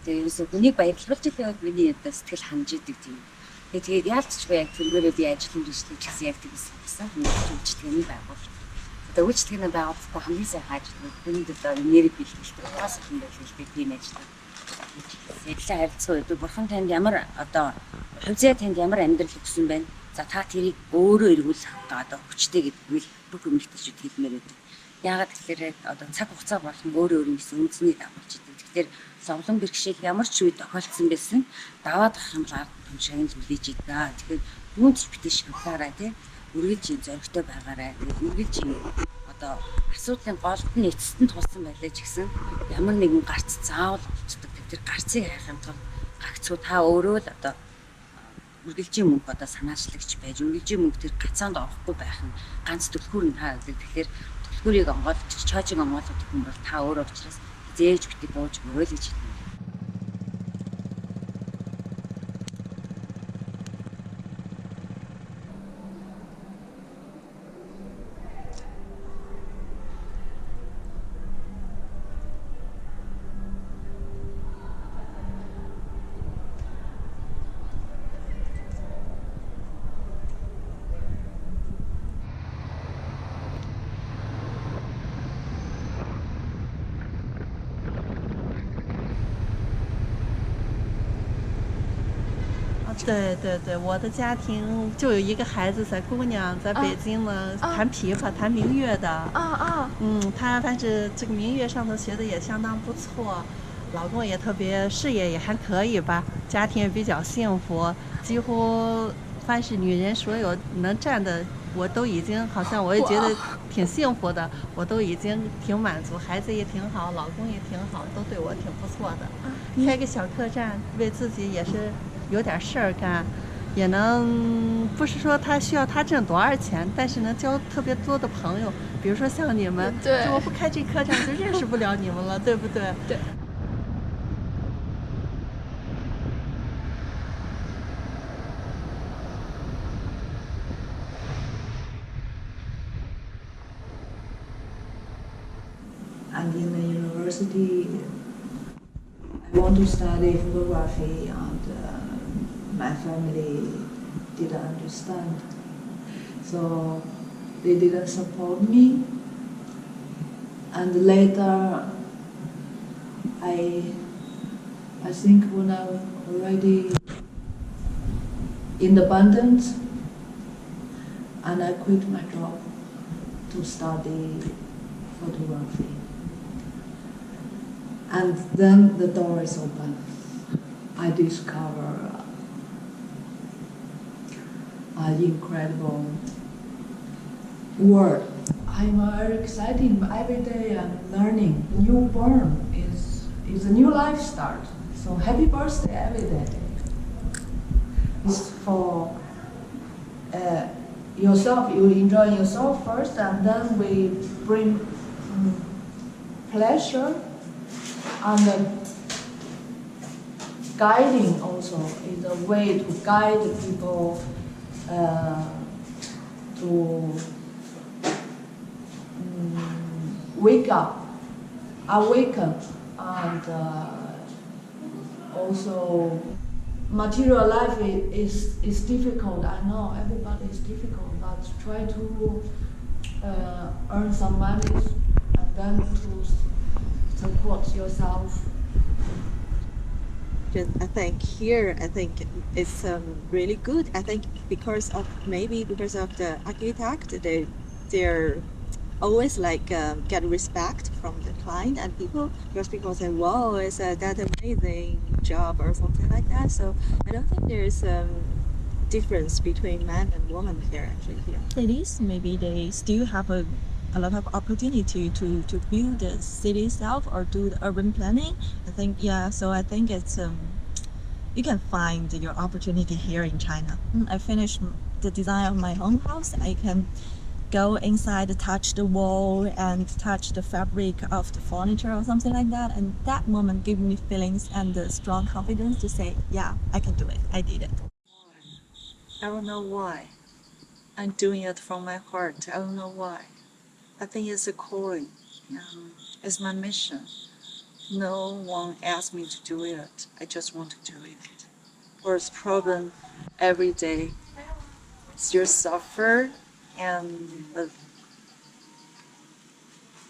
G: Тэгээ ерөөсөө хүнийг баярлуулж байгаа миний ядаа сэтгэл ханаж идэг тийм. Тэгээд яалтчгүй яг тэргээрээ би ажил хийжтэй гэсэн яг тэгсэн гэсэн. Үйлчлэгээний байгуул. Одоо үйлчлэгээний байгууллагад хамгийн сайн хааж хүний одоо нэрийг бэлтгэлтэй бас их юм байл би тийм ажиллаа. Сэтлээ харилцаа үед бурхан танд ямар одоо хувьцаа танд ямар амьдрал өгсөн байна. За та тэрийг өөрөө эргүүл одоо хүчтэй гэдгийг бүх эмэгтэйчүүд хэлмээр байдаг. Яагаад гэхээр одоо цаг хугацаа болон өөрөө гэсэн үнцнийг дагуулж идэг. Тэгэхээр совлон бэрхшээл ямар ч үе тохиолдсон байсан даваад авах юм арга томшааг нь хүлээж идэг. Тэгэхээр юунд ч битээ шалтгаараа тий үргэлж зоригтой байгаарай. Үргэлж одоо асуудлын голд нь эцэст нь тулсан байлаа ч гэсэн ямар нэгэн гарц заавал болцдог. Тэр гарцыг хайх юм бол гагцуу та өөрөө л одоо үргэлжийн мөнгө одоо санаачлагч байж үргэлжийн мөнгө тэр гацаанд орохгүй байх нь ганц төлхүүр нь таа гэдэг. Тэгэхээр төлхүүрийг онгойлгож чоожиг онгойлгох юм бол та өөрөө учраас зээж битээ бууж өгөөл гэж хэлнэ.
X: 对，我的家庭就有一个孩子，姑娘在北京呢，弹琵琶、弹民乐的。但是这个民乐上头学的也相当不错，老公也特别事业也还可以吧，家庭也比较幸福，几乎凡是女人所有能占的，我都已经好像我也觉得挺幸福的，我都已经挺满足，孩子也挺好，老公也挺好，都对我挺不错的。开个小客栈，为自己也是。有点事儿干，也能不是说他需要他挣多少钱，但是能交特别多的朋友。比如说像你们，
R: 对，
X: 我不开这课程就认识不了你们了，对不对？
R: 对。
C: And in the university, I want to study photography, and my family didn't understand. So they didn't support me. And later, I think when I'm already independent, and I quit my job to study photography. And then the door is open. I discover an incredible world. I'm very excited. Every day I'm learning. Newborn is a new life start. So happy birthday every day. It's for yourself. You enjoy yourself first, and then we bring pleasure. And guiding also is a way to guide people to wake up, awaken, and also material life is difficult. I know everybody is difficult, but try to earn some money and then to support yourself.
H: I think it's really good. I think because of the architect, they're always like get respect from the client and people, because people say, "Wow, it's that amazing job" or something like that. So I don't think there's difference between man and woman here actually here.
J: Cities, maybe they still have a lot of opportunity to build the city itself or do the urban planning. So I think it's you can find your opportunity here in China. I finished the design of my own house. I can go inside, touch the wall and touch the fabric of the furniture or something like that, and that moment gave me feelings and strong confidence to say, yeah, I can do it. I did it.
X: I don't know why. I'm doing it from my heart. I don't know why. I think it's a calling. It's my mission. No one asked me to do it. I just want to do it. First problem every day. Still suffer, and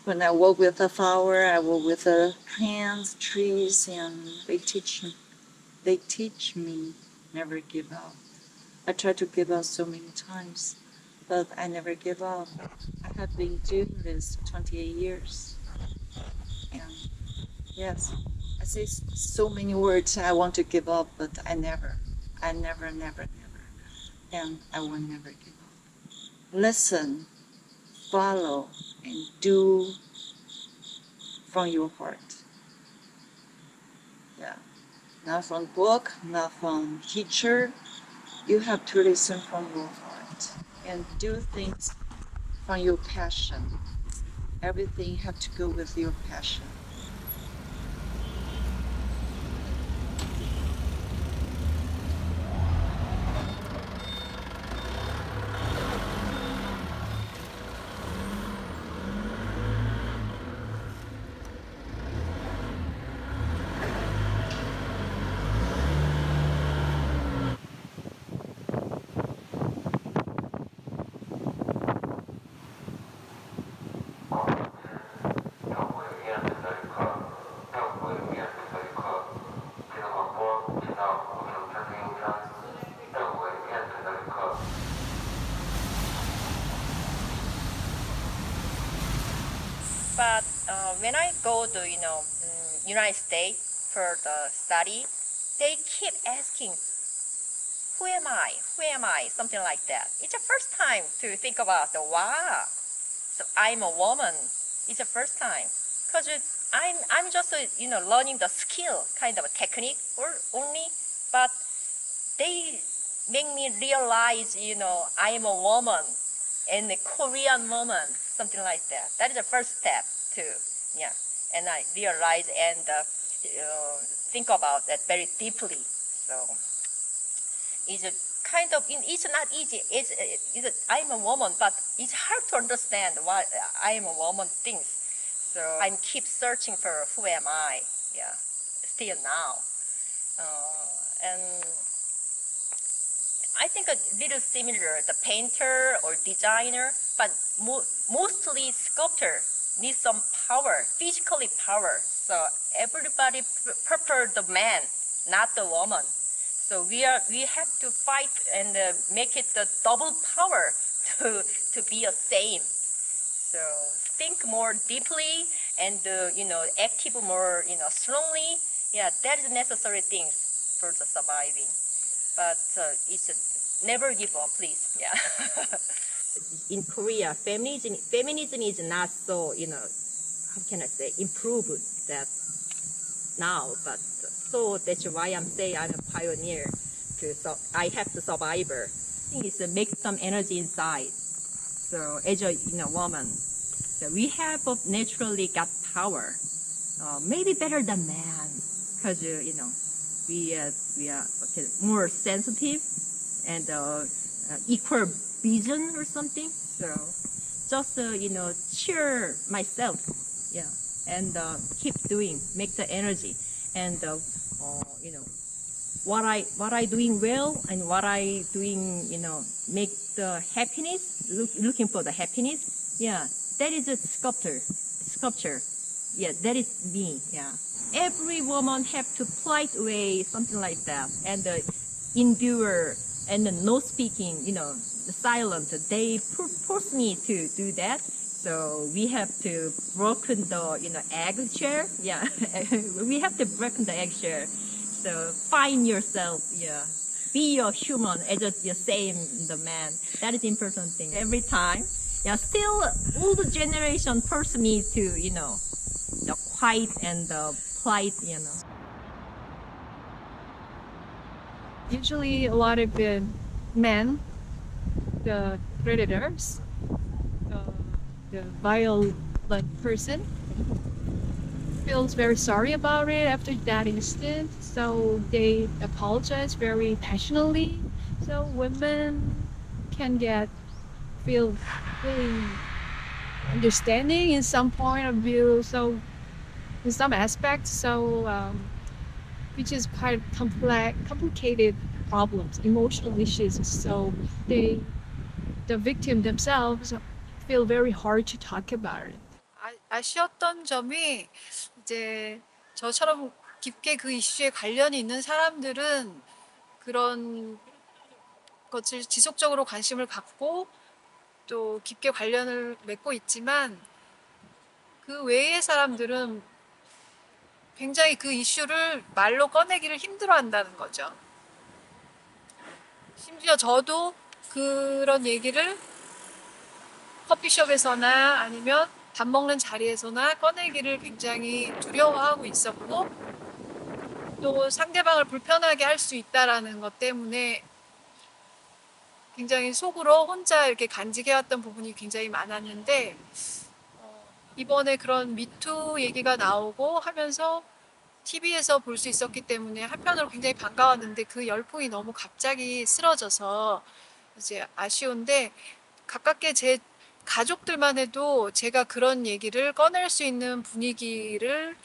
X: when I work with the flower, I work with the plants, trees, and they teach me never give up. I tried to give up so many times, but I never give up. I have been doing this 28 years. And yes, I say so many words I want to give up, but I never. And I will never give up. Listen, follow, and do from your heart. Yeah, not from book, not from teacher. You have to listen from your heart and do things from your passion. Everything have to go with your passion.
K: But when I go to United States for the study, they keep asking, "Who am I? Who am I?" Something like that. It's the first time to think about wow. So I'm a woman. It's the first time because I'm just learning the skill, kind of a technique or only, but they make me realize, I am a woman and a Korean woman, something like that. That is the first step too. Yeah, and I realize and think about that very deeply. So it's a kind of, it's not easy. I'm a woman, but it's hard to understand what I am a woman thinks. So I keep searching for who am I. Yeah, still now, and I think a little similar, the painter or designer, but mostly sculptor needs some power, physically power. So everybody prefer the man, not the woman. So we have to fight and make it the double power to be a same. So think more deeply and active more strongly. Yeah, that is necessary things for the surviving. But it's never give up, please. Yeah. In Korea, feminism is not so, how can I say, improved that now. But so that's why I'm saying I'm a pioneer. I have to survivor. I think it's to make some energy inside. So as a woman, so we have naturally got power, maybe better than man, because we are more sensitive and equal vision or something. So just cheer myself, yeah, and keep doing, make the energy, and what I doing well and what I doing, make the happiness, looking for the happiness. Yeah, that is a sculpture. Yeah, that is me. Yeah, every woman have to plight away something like that and endure and no speaking. The silent. They force me to do that. So we have to broken the eggshell. Yeah, we have to broken the eggshell. So find yourself, yeah. Be a human as the same the man. That is important thing. Every time, yeah. Still, older generation force me to, the quiet and the polite,
R: Usually, a lot of the men, the predators, the violent person, feels very sorry about it after that incident, so they apologize very passionately. So women can feel really understanding in some point of view. So in some aspects, which is quite complicated problems, emotional issues. So the victim themselves feel very hard to talk about it.
L: 아쉬웠던 점이 이제 저처럼 깊게 그 이슈에 관련이 있는 사람들은 그런 것을 지속적으로 관심을 갖고 또 깊게 관련을 맺고 있지만 그 외의 사람들은 굉장히 그 이슈를 말로 꺼내기를 힘들어한다는 거죠. 심지어 저도 그런 얘기를 커피숍에서나 아니면 밥 먹는 자리에서나 꺼내기를 굉장히 두려워하고 있었고 또 상대방을 불편하게 할 수 있다라는 것 때문에 굉장히 속으로 혼자 이렇게 간직해왔던 부분이 굉장히 많았는데 이번에 그런 미투 얘기가 나오고 하면서 TV에서 볼 수 있었기 때문에 한편으로 굉장히 반가웠는데 그 열풍이 너무 갑자기 쓰러져서 이제 아쉬운데 가깝게 제 가족들만 해도 제가 그런 얘기를 꺼낼 수 있는 분위기를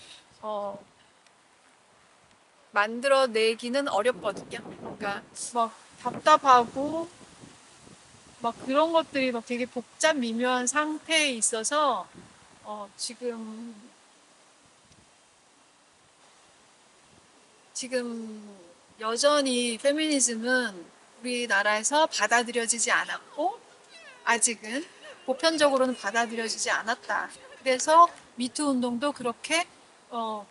L: 만들어내기는 어렵거든요. 그러니까 막 답답하고 막 그런 것들이 막 되게 복잡 미묘한 상태에 있어서 지금 여전히 페미니즘은 우리나라에서 받아들여지지 않았고 아직은 보편적으로는 받아들여지지 않았다. 그래서 미투 운동도 그렇게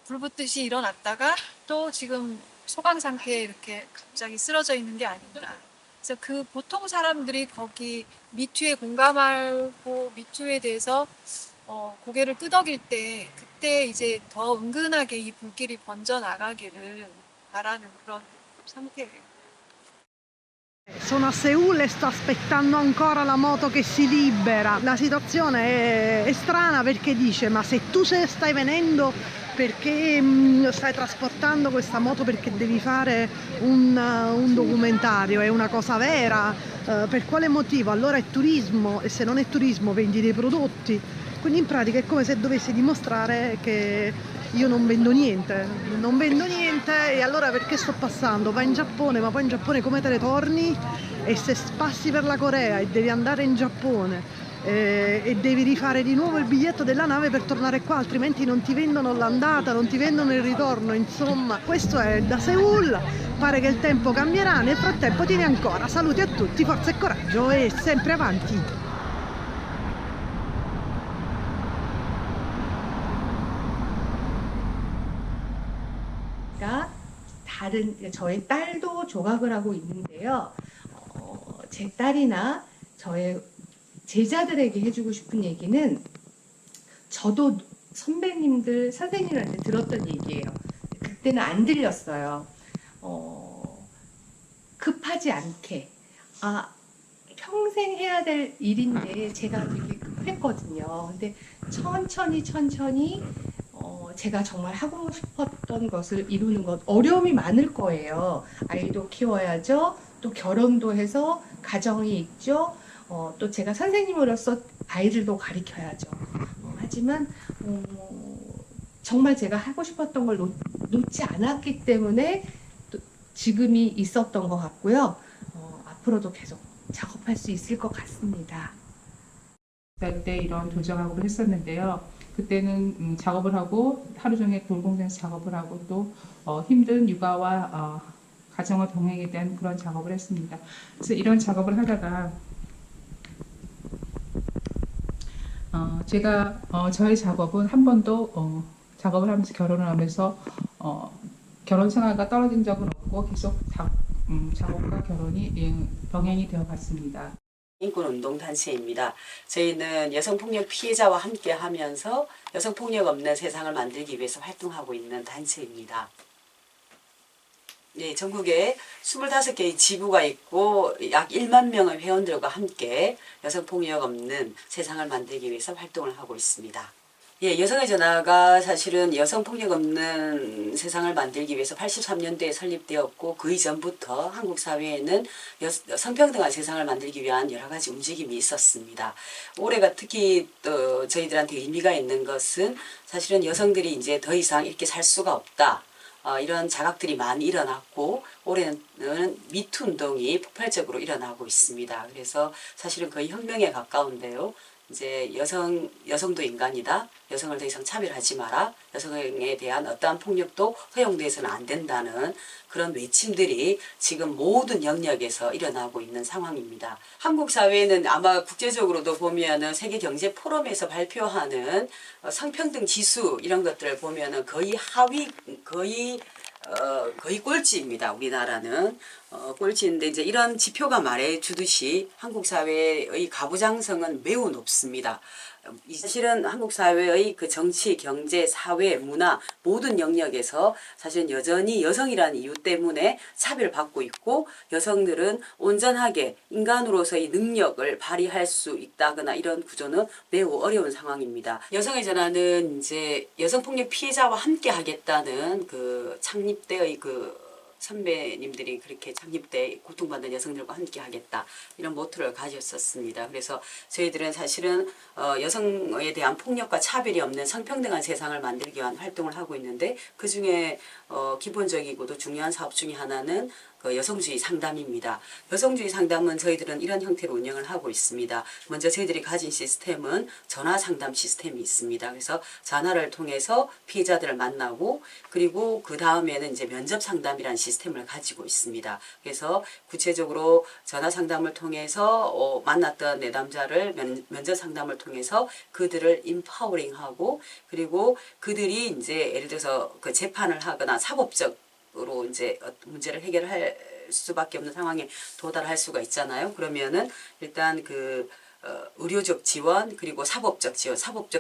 L: 불붙듯이 일어났다가 또 지금 소강 상태에 이렇게 갑자기 쓰러져 있는 게 아닌가. 그래서 그 보통 사람들이 거기 미투에 공감하고 미투에 대해서 고개를 끄덕일 때 그때 이제 더 은근하게 이 불길이 번져 나가기를 바라는 그런 상태예요.
A: Sono a Seul e sto aspettando ancora la moto che si libera. La situazione è strana perché dice: ma se tu stai venendo perché stai trasportando questa moto perché devi fare un documentario, è una cosa vera, per quale motivo? Allora è turismo, e se non è turismo vendi dei prodotti. Quindi in pratica è come se dovessi dimostrare che io non vendo niente, e allora perché sto passando? Vai in Giappone, ma poi in Giappone come te ne torni? E se passi per la Corea e devi andare in Giappone e devi rifare di nuovo il biglietto della nave per tornare qua, altrimenti non ti vendono l'andata, non ti vendono il ritorno, insomma questo è da Seul. Pare che il tempo cambierà, nel frattempo tieni ancora, saluti a tutti, forza e coraggio e sempre avanti.
M: 저의 딸도 조각을 하고 있는데요. 제 딸이나 저의 제자들에게 해주고 싶은 얘기는 저도 선배님들, 선생님한테 들었던 얘기예요. 그때는 안 들렸어요. 급하지 않게. 평생 해야 될 일인데 제가 되게 급했거든요. 근데 천천히 제가 정말 하고 싶었던 것을 이루는 것, 어려움이 많을 거예요. 아이도 키워야죠. 또 결혼도 해서 가정이 있죠. 또 제가 선생님으로서 아이들도 가르쳐야죠. 하지만 정말 제가 하고 싶었던 걸 놓지 않았기 때문에 또 지금이 있었던 것 같고요. 앞으로도 계속 작업할 수 있을 것 같습니다.
N: 때 이런 도전학업을 했었는데요. 그때는 작업을 하고 하루 종일 돌공장에서 작업을 하고 또 힘든 육아와 가정의 병행에 대한 그런 작업을 했습니다. 그래서 이런 작업을 하다가 제가 저의 작업은 한 번도 작업을 하면서 결혼을 하면서 결혼 생활과 떨어진 적은 없고 계속 작업과 결혼이 병행이 되어 갔습니다.
O: 인권운동단체입니다. 저희는 여성폭력 피해자와 함께 하면서 여성폭력 없는 세상을 만들기 위해서 활동하고 있는 단체입니다. 네, 전국에 25개의 지부가 있고 약 1만 명의 회원들과 함께 여성폭력 없는 세상을 만들기 위해서 활동을 하고 있습니다. 예, 여성의 전화가 사실은 여성폭력 없는 세상을 만들기 위해서 83년도에 설립되었고 그 이전부터 한국 사회에는 성평등한 세상을 만들기 위한 여러 가지 움직임이 있었습니다. 올해가 특히 또 저희들한테 의미가 있는 것은 사실은 여성들이 이제 더 이상 이렇게 살 수가 없다. 이런 자각들이 많이 일어났고 올해는 미투 운동이 폭발적으로 일어나고 있습니다. 그래서 사실은 거의 혁명에 가까운데요. 이제 여성도 인간이다. 여성을 더 이상 차별하지 마라. 여성에 대한 어떠한 폭력도 허용돼서는 안 된다는 그런 외침들이 지금 모든 영역에서 일어나고 있는 상황입니다. 한국 사회는 아마 국제적으로도 보면은 세계 경제 포럼에서 발표하는 성평등 지수 이런 것들을 보면은 거의 하위, 거의 꼴찌입니다. 우리나라는 꼴찌인데 이제 이런 지표가 말해주듯이 한국 사회의 가부장성은 매우 높습니다. 사실은 한국 사회의 그 정치, 경제, 사회, 문화 모든 영역에서 사실은 여전히 여성이라는 이유 때문에 차별받고 있고 여성들은 온전하게 인간으로서의 능력을 발휘할 수 있다거나 이런 구조는 매우 어려운 상황입니다. 여성의 전화는 이제 여성폭력 피해자와 함께 하겠다는 그 창립대의 그 선배님들이 그렇게 창립돼 고통받는 여성들과 함께 하겠다 이런 모토를 가졌었습니다. 그래서 저희들은 사실은 여성에 대한 폭력과 차별이 없는 성평등한 세상을 만들기 위한 활동을 하고 있는데 그중에 기본적이고도 중요한 사업 중에 하나는 그 여성주의 상담입니다. 여성주의 상담은 저희들은 이런 형태로 운영을 하고 있습니다. 먼저 저희들이 가진 시스템은 전화 상담 시스템이 있습니다. 그래서 전화를 통해서 피해자들을 만나고 그리고 그 다음에는 이제 면접 상담이라는 시스템을 가지고 있습니다. 그래서 구체적으로 전화 상담을 통해서 만났던 내담자를 면접 상담을 통해서 그들을 인파워링하고 그리고 그들이 이제 예를 들어서 그 재판을 하거나 사법적으로 이제 문제를 해결할 수밖에 없는 상황에 도달할 수가 있잖아요. 그러면은 일단 그 의료적 지원 그리고 사법적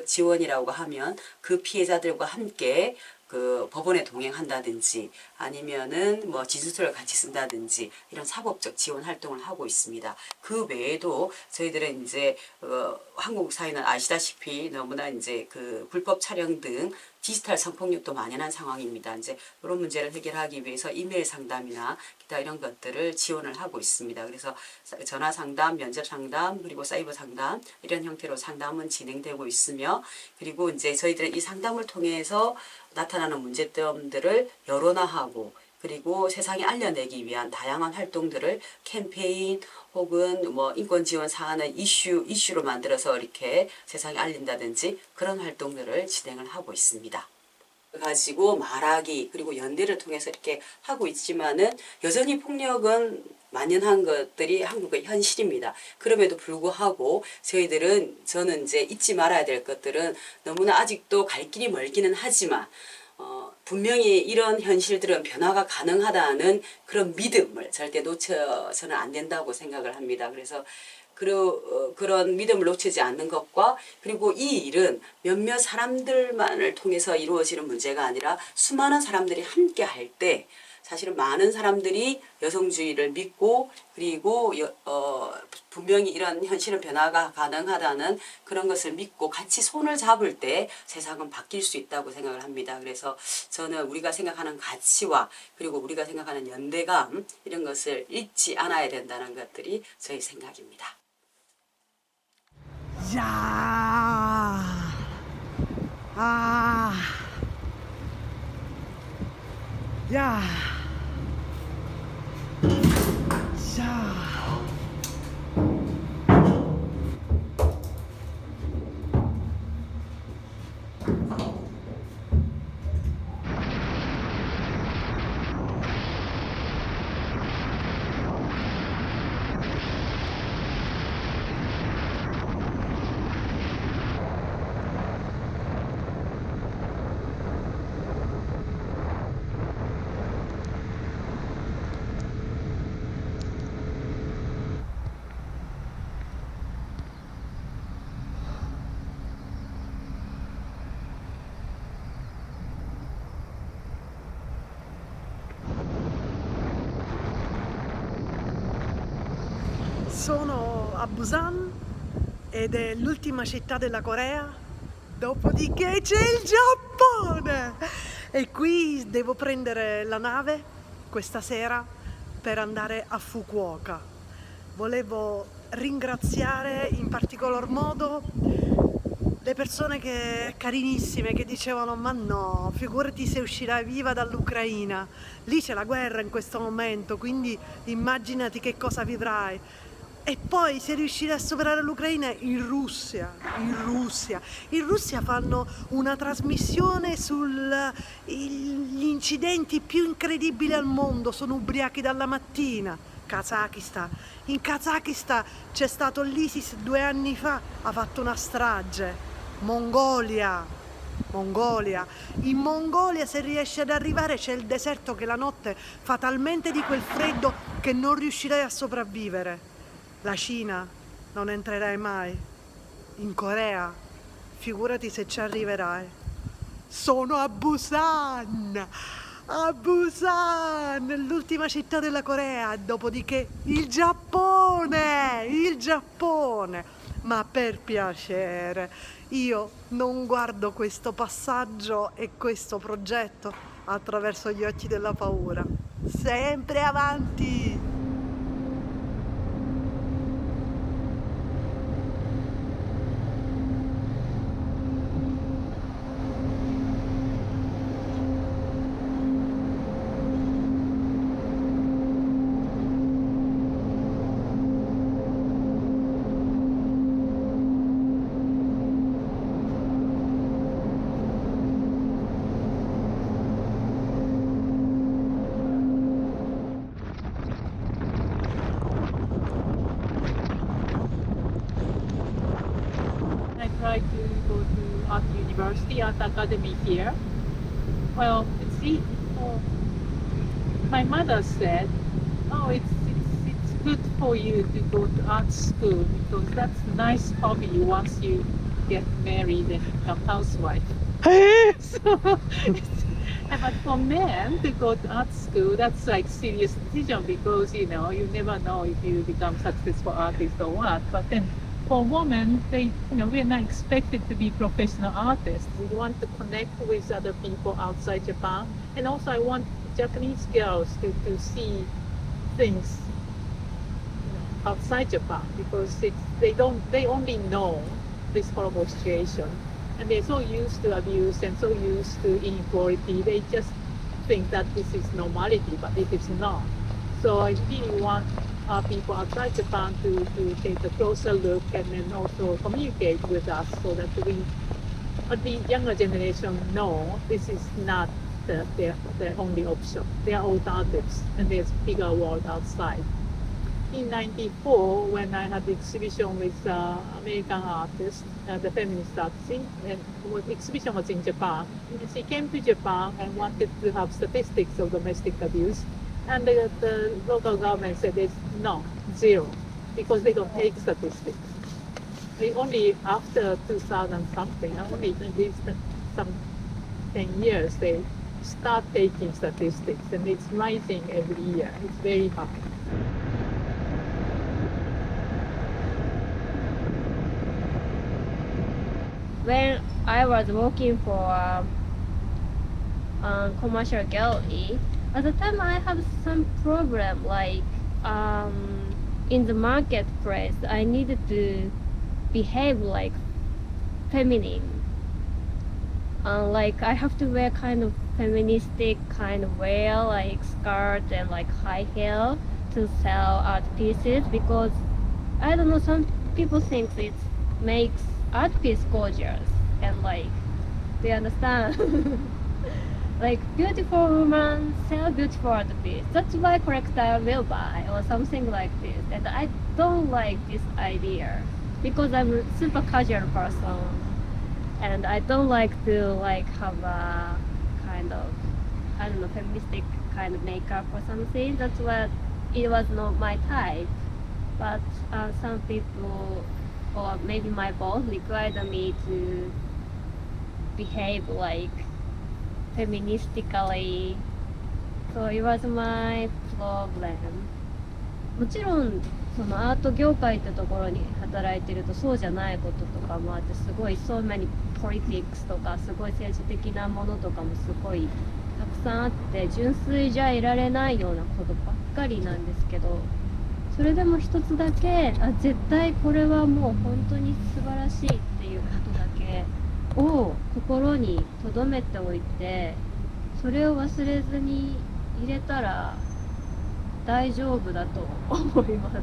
O: 지원이라고 하면 그 피해자들과 함께 그 법원에 동행한다든지 아니면은 뭐 지수서를 같이 쓴다든지 이런 사법적 지원 활동을 하고 있습니다. 그 외에도 저희들은 이제 한국 사회는 아시다시피 너무나 이제 그 불법 촬영 등 디지털 성폭력도 만연한 상황입니다. 이제 이런 문제를 해결하기 위해서 이메일 상담이나 기타 이런 것들을 지원을 하고 있습니다. 그래서 전화 상담, 면접 상담, 그리고 사이버 상담 이런 형태로 상담은 진행되고 있으며, 그리고 이제 저희들은 이 상담을 통해서 나타나는 문제점들을 여론화하고 그리고 세상에 알려내기 위한 다양한 활동들을 캠페인 혹은 뭐 인권 지원 사안을 이슈로 만들어서 이렇게 세상에 알린다든지 그런 활동들을 진행을 하고 있습니다. 가지고 말하기 그리고 연대를 통해서 이렇게 하고 있지만은 여전히 폭력은 만연한 것들이 한국의 현실입니다. 그럼에도 불구하고 저는 이제 잊지 말아야 될 것들은 너무나 아직도 갈 길이 멀기는 하지만 분명히 이런 현실들은 변화가 가능하다는 그런 믿음을 절대 놓쳐서는 안 된다고 생각을 합니다. 그래서 그런 믿음을 놓치지 않는 것과, 그리고 이 일은 몇몇 사람들만을 통해서 이루어지는 문제가 아니라 수많은 사람들이 함께 할 때 사실은 많은 사람들이 여성주의를 믿고 그리고 분명히 이런 현실은 변화가 가능하다는 그런 것을 믿고 같이 손을 잡을 때 세상은 바뀔 수 있다고 생각을 합니다. 그래서 저는 우리가 생각하는 가치와 그리고 우리가 생각하는 연대감 이런 것을 잊지 않아야 된다는 것들이 저희 생각입니다.
A: 야, 야, 자. Sono a Busan ed è l'ultima città della Corea, dopodiché c'è il Giappone e qui devo prendere la nave questa sera per andare a Fukuoka. Volevo ringraziare in particolar modo le persone carinissime che dicevano: ma no, figurati se uscirai viva dall'Ucraina, lì c'è la guerra in questo momento, quindi immaginati che cosa vivrai. E poi se riuscirai a superare l'Ucraina in Russia fanno una trasmissione sugli incidenti più incredibili al mondo, sono ubriachi dalla mattina. In Kazakistan c'è stato l'ISIS 2 anni fa, ha fatto una strage. Mongolia. In Mongolia se riesci ad arrivare c'è il deserto che la notte fa talmente di quel freddo che non riuscirai a sopravvivere. La Cina non entrerai mai. In Corea, figurati se ci arriverai. Sono a Busan, l'ultima città della Corea, dopodiché il Giappone. Ma per piacere, io non guardo questo passaggio e questo progetto attraverso gli occhi della paura. Sempre avanti!
B: I to go to art university, art academy here. Well, see, my mother said, "Oh, it's good for you to go to art school because that's a nice hobby once you get married and become housewife." So But for men to go to art school, that's like serious decision because you never know if you become successful artist or what. But then for women, we're not expected to be professional artists. We want to connect with other people outside Japan, and also I want Japanese girls to see things outside Japan because they only know this horrible situation. And they're so used to abuse and so used to inequality, they just think that this is normality, but it is not. So I really want people outside Japan to take a closer look and then also communicate with us so that the younger generation know this is not their only option. There are alternatives and there's bigger world outside. In '94, when I had the exhibition with American artist, the feminist artist, and the exhibition was in Japan. And she came to Japan and wanted to have statistics of domestic abuse, and the local government said it's no, zero, because they don't take statistics. They only after 2000 something, only at least some 10 years, they start taking statistics, and it's rising every year. It's very high.
U: When I was working for a commercial gallery, at the time I have some problem like in the marketplace I needed to behave like feminine. Like I have to wear kind of feministic kind of wear like skirt and like high heel to sell art pieces because I don't know, some people think it makes art piece gorgeous and like they understand like beautiful woman sell beautiful art piece, that's why collector will buy or something like this, and I don't like this idea because I'm a super casual person and I don't like to like have a kind of I don't know feministic kind of makeup or something. That's what it was not my type, but some people or maybe my boss required me to behave like feministically, so it was my problem. もちろんそのアート業界ってところに働いてるとそうじゃないこととかもあって、すごい so many politics とかすごい政治的なものとかもすごいたくさんあって、純粋じゃいられないようなことばっかりなんですけど、それでも一つだけ絶対これはもう本当に素晴らしいっていうことだけを心に留めておいて、それを忘れずに入れたら大丈夫だと思います。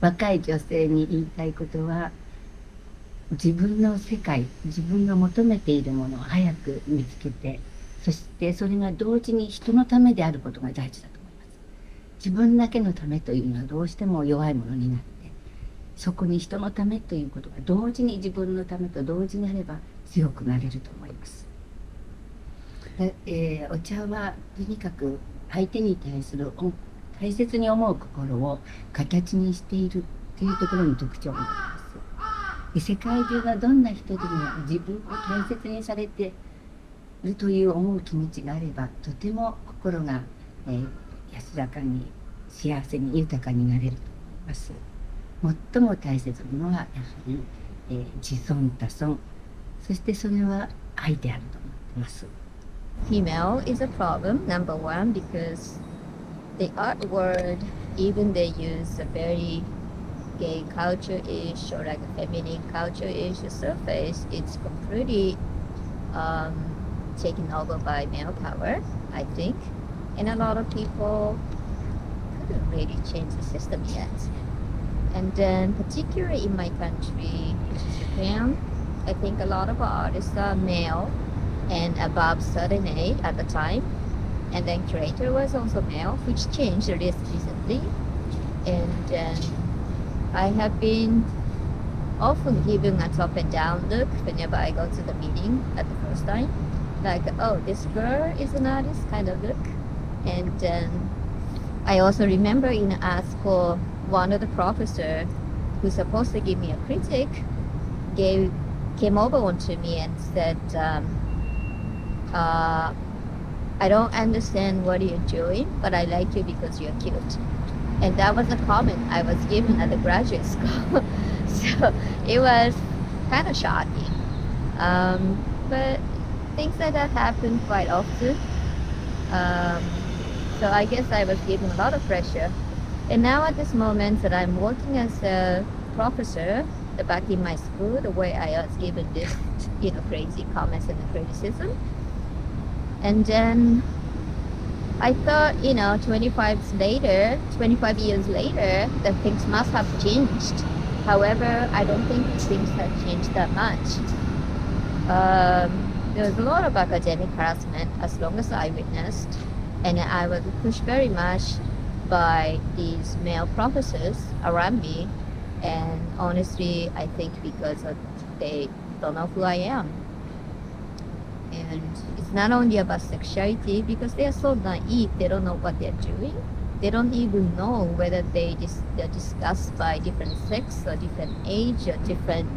F: 若い女性に言いたいことは、自分の世界、自分が求めているものを早く見つけて、そしてそれが同時に人のためであることが大事だと思います。自分だけのためというのはどうしても弱いものになって、そこに人のためということが同時に自分のためと同時にあれば強くなれると思います。お茶はとにかく相手に対する大切に思う心を形にしているというところに特徴があります。世界中がどんな人でも自分を大切にされているという思う気持ちがあれば、とても心が、安らかに幸せに豊かになれると思います。最も大切なのはやはり、自尊他尊、そしてそれは愛であると思っています。
U: Female is a problem, number one, because the art world, even they use a very gay culture-ish or like a feminine culture-ish surface, it's completely taken over by male power, I think. And a lot of people couldn't really change the system yet. And then particularly in my country, which is Japan, I think a lot of artists are male and above certain age at the time. And then curator was also male, which changed recently. And I have been
P: often given a top and down look whenever I go to the meeting at the first time. Like, oh, this girl is an artist kind of look. And then I also remember in art school, one of the professor who's supposed to give me a critic came over onto me and said, I don't understand what you're doing, but I like you because you're cute. And that was a comment I was given at the graduate school. So it was kind of shocking. But things like that happen quite often. So I guess I was given a lot of pressure. And now at this moment that I'm working as a professor back in my school, the way I was given this, crazy comments and criticism. And then I thought, 25 years later, that things must have changed. However, I don't think things have changed that much. There was a lot of academic harassment as long as I witnessed, and I was pushed very much by these male professors around me. And honestly, I think because they don't know who I am. And it's not only about sexuality, because they are so naive, they don't know what they're doing. They don't even know whether they're discussed by different sex or different age or different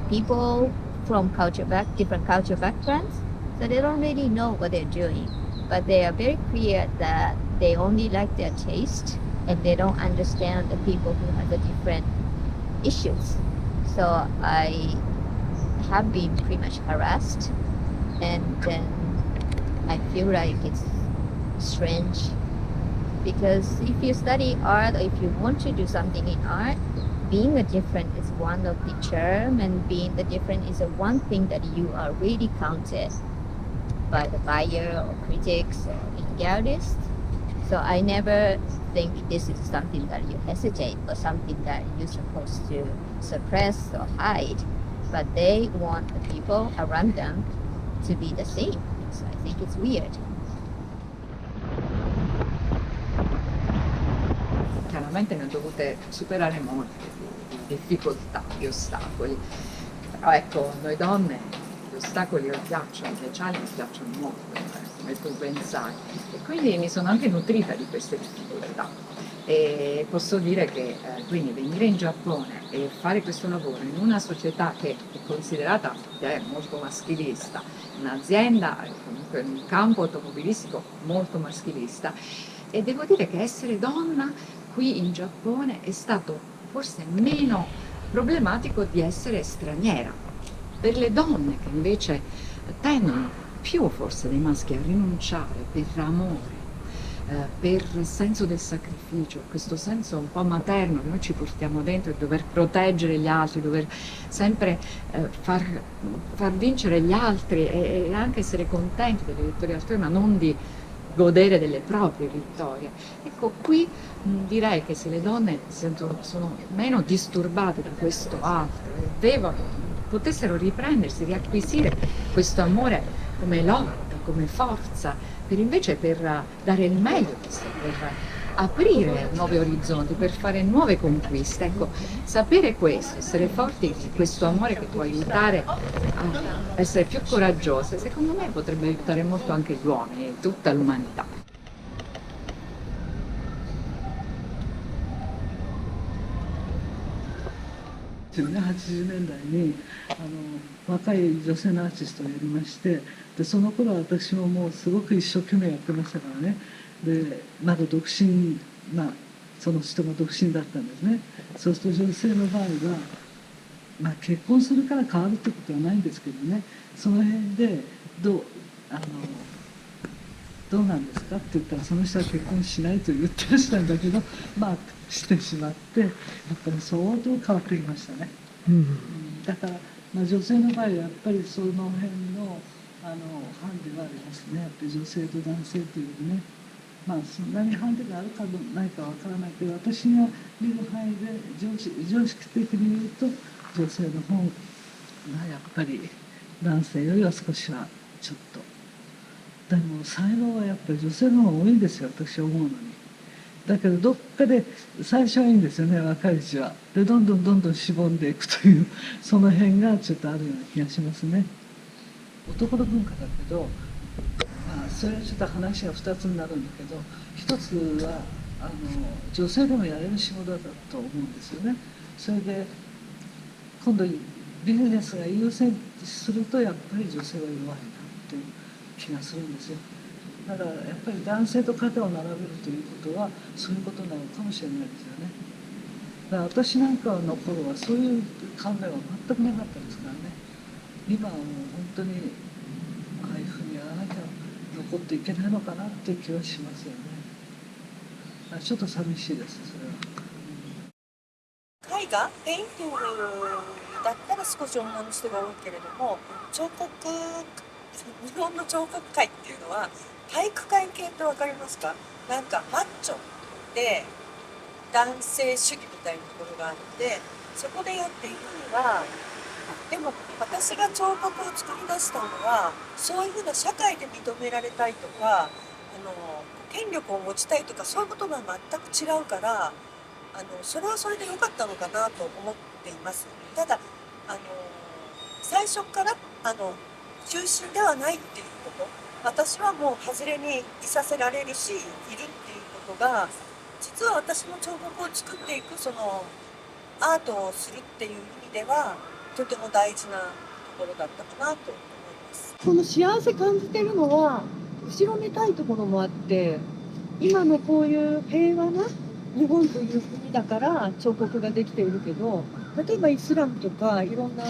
P: people from different culture backgrounds. So they don't really know what they're doing. But they are very clear that they only like their taste and they don't understand the people who have the different issues. So I have been pretty much harassed, and then I feel like it's strange, because if you study art or if you want to do something in art, being a different is one of the term, and being the different is the one thing that you are really counted by the buyer or critics or galleries. So I never think this is something that you hesitate or something that you're supposed to suppress or hide, but they want the people around them to be the same. So I think it's weird.
Q: Chiaramente ne ho dovute superare molte di difficoltà, di ostacoli, però ecco, noi donne gli ostacoli ci piacciono, le challenge piacciono molto, come tu ben sai, e quindi mi sono anche nutrita di queste difficoltà. E posso dire che quindi venire in Giappone e fare questo lavoro in una società che è considerata molto maschilista, un'azienda, comunque in un campo automobilistico molto maschilista, e devo dire che essere donna qui in Giappone è stato forse meno problematico di essere straniera. Per le donne che invece tendono più forse dei maschi a rinunciare per amore, per senso del sacrificio, questo senso un po' materno che noi ci portiamo dentro, di dover proteggere gli altri, dover sempre far vincere gli altri e anche essere contenti delle vittorie altrui, ma non di godere delle proprie vittorie. Ecco, qui direi che se le donne sono meno disturbate da questo altro e potessero riprendersi, riacquisire questo amore come lotta, come forza, per dare il meglio di sé, per aprire nuovi orizzonti, per fare nuove conquiste. Ecco, sapere questo, essere forti di questo amore che può aiutare a essere più coraggiose, secondo me potrebbe aiutare molto anche gli uomini e tutta l'umanità.
S: 80年代に若い女性のアーティストをやりまして、でその頃は私ももうすごく一生懸命やってましたからね。でまだ独身その人が独身だったんですね。そうすると女性の場合は、結婚するから変わるってことはないんですけどね、その辺でどうなんですかって言ったら、その人は結婚しないと言ってらしたんだけど、してしまって、やっぱり相当変わってきましたね。だから、女性の場合はやっぱりその辺のハンデはありますね。やっぱり女性と男性というね、そんなにハンデがあるかないかわからないけど、私が見る範囲で常識的に言うと、女性の方がやっぱり男性よりは少しはちょっと。でも才能はやっぱり女性の方が多いんですよ、私は思うのに。だけどどっかで最初はいいんですよね、若いうちは。でどんどんしぼんでいくというその辺がちょっとあるような気がしますね。男の文化だけど、まあ、それはちょっと話が2つになるんだけど、1つは女性でもやれる仕事だと思うんですよね。それで今度ビジネスが優先するとやっぱり女性は弱いなっていう気がするんですよ。だからやっぱり男性と肩を並べるということはそういうことなのかもしれないですよね。だから私なんかの頃はそういう考えは全くなかったですからね。今はもう本当にああいうふうにやらなきゃ残っていけないのかなっていう気はしますよね。ちょっと寂しいです、それは。
H: 絵画ペインティングだったら少し女の人が多いけれども、彫刻、日本の彫刻界っていうのは体育会系って分かりますか？なんかマッチョで男性主義みたいなところがあって、そこでやっていくには、でも私が彫刻を作り出したのはそういうふうな社会で認められたいとか権力を持ちたいとかそういうことが全く違うから、それはそれで良かったのかなと思っています。ただ最初から中心ではないっていうこと、私はもう外れにいさせられるしいるっていうことが、実は私の彫刻を作っていくそのアートをするっていう意味ではとても大事なところだったかなと思います。
I: この幸せ感じてるのは後ろめたいところもあって、今のこういう平和な日本という国だから彫刻ができているけど、例えばイスラムとかいろんな